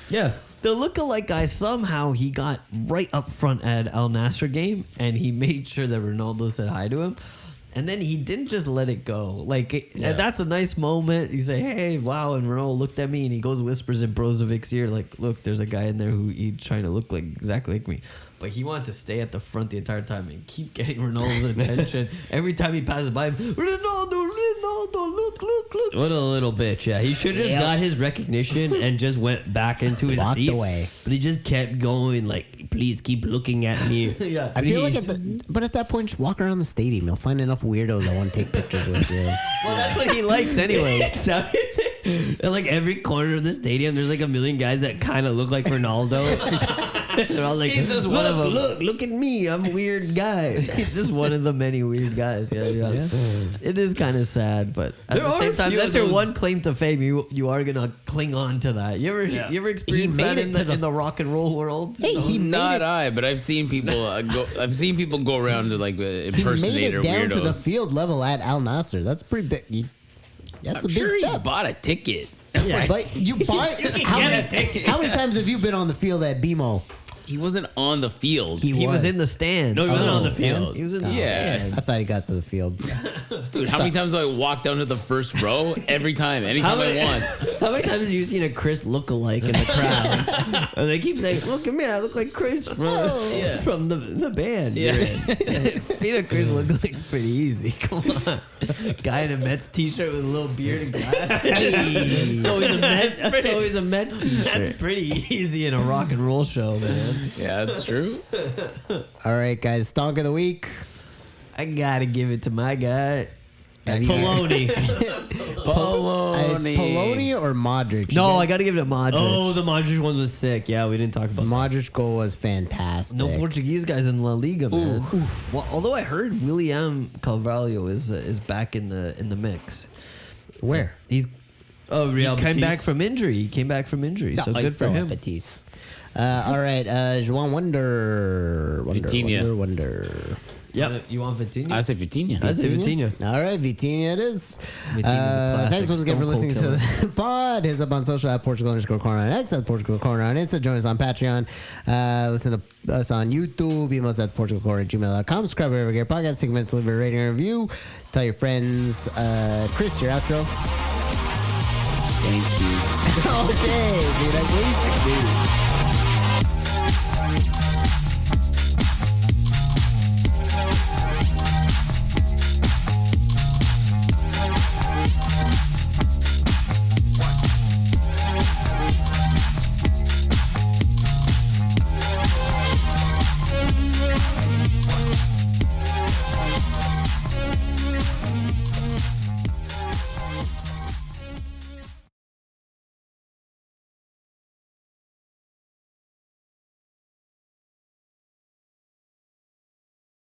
Yeah, the lookalike guy. Somehow he got right up front at Al Nassr game, and he made sure that Ronaldo said hi to him. And then he didn't just let it go. Like, that's a nice moment. He say, hey, wow. And Ronaldo looked at me and he goes, whispers in Brozovic's ear, like, look, there's a guy in there who he's trying to look like exactly like me. But he wanted to stay at the front the entire time and keep getting Ronaldo's attention. Every time he passes by him, Ronaldo, look. What a little bitch. Yeah, he should have just Yep. got his recognition and just went back into his Walked seat. away. But he just kept going, like, please keep looking at me. Yeah. I feel like, Please. but at that point, just walk around the stadium. You'll find enough weirdos that want to take pictures with you. Well, that's what he likes anyway. At like every corner of the stadium, there's like a million guys that kind of look like Ronaldo. They're all like, He's just one of them. Look at me, I'm a weird guy. He's just one of the many weird guys. Yeah. It is kind of sad, but at There the are same a time, few that's of your those- one claim to fame. You are gonna cling on to that. You ever experienced He that made in it to the rock and roll world? Hey, he made Not it. I, but I've seen people go around to like He made impersonator it down weirdos. to the field level at Al Nassr. That's pretty big. That's I'm a big sure he step. bought a ticket. But you buy. how many times have you been on the field at BMO? he wasn't on the field. He was in the stands. No, he wasn't on the stands? field. He was in the Yeah. stands. I thought he got to the field. Dude, how many times do I walk down to the first row? Every time, anytime I want. How many times have you seen a Kris lookalike in the crowd? And they keep saying, "Look at me, I look like Kris from the band." Yeah. Being a Kris lookalikes pretty easy. Come on. Guy in a Mets t-shirt with a little beard and glasses. It's always a Mets. That's always a Mets t-shirt. That's pretty easy in a rock and roll show, man. Yeah, that's true. All right, guys. Stonk of the week. I gotta give it to my guy. Poloni. Poloni or Modric? No, I gotta give it to Modric. Oh, the Modric one was sick. Yeah, we didn't talk about that. Modric goal was fantastic. No Portuguese guys in La Liga, man. Well, although I heard William Carvalho is back in the mix. Where? He's Oh, Real came Betis. back from injury. He came back from injury, so No, good for him. Betis. All right, João Wonder. Vitinha. Wonder. Yep. You want Vitinha? I say Vitinha. I say Vitinha. All right, Vitinha it is. Vitinha's a classic Thanks once again for Stone listening Cold to the pod. Hit us up on social at Portugal_Corner on X, at Portugal Corner on Insta. Join us on Patreon. Listen to us on YouTube. Email us at portugalcorner@gmail.com. Subscribe wherever you get podcasts. Take a minute to leave a rating and review. Tell your friends. Kris, your outro. Thank you. Okay, see you next week.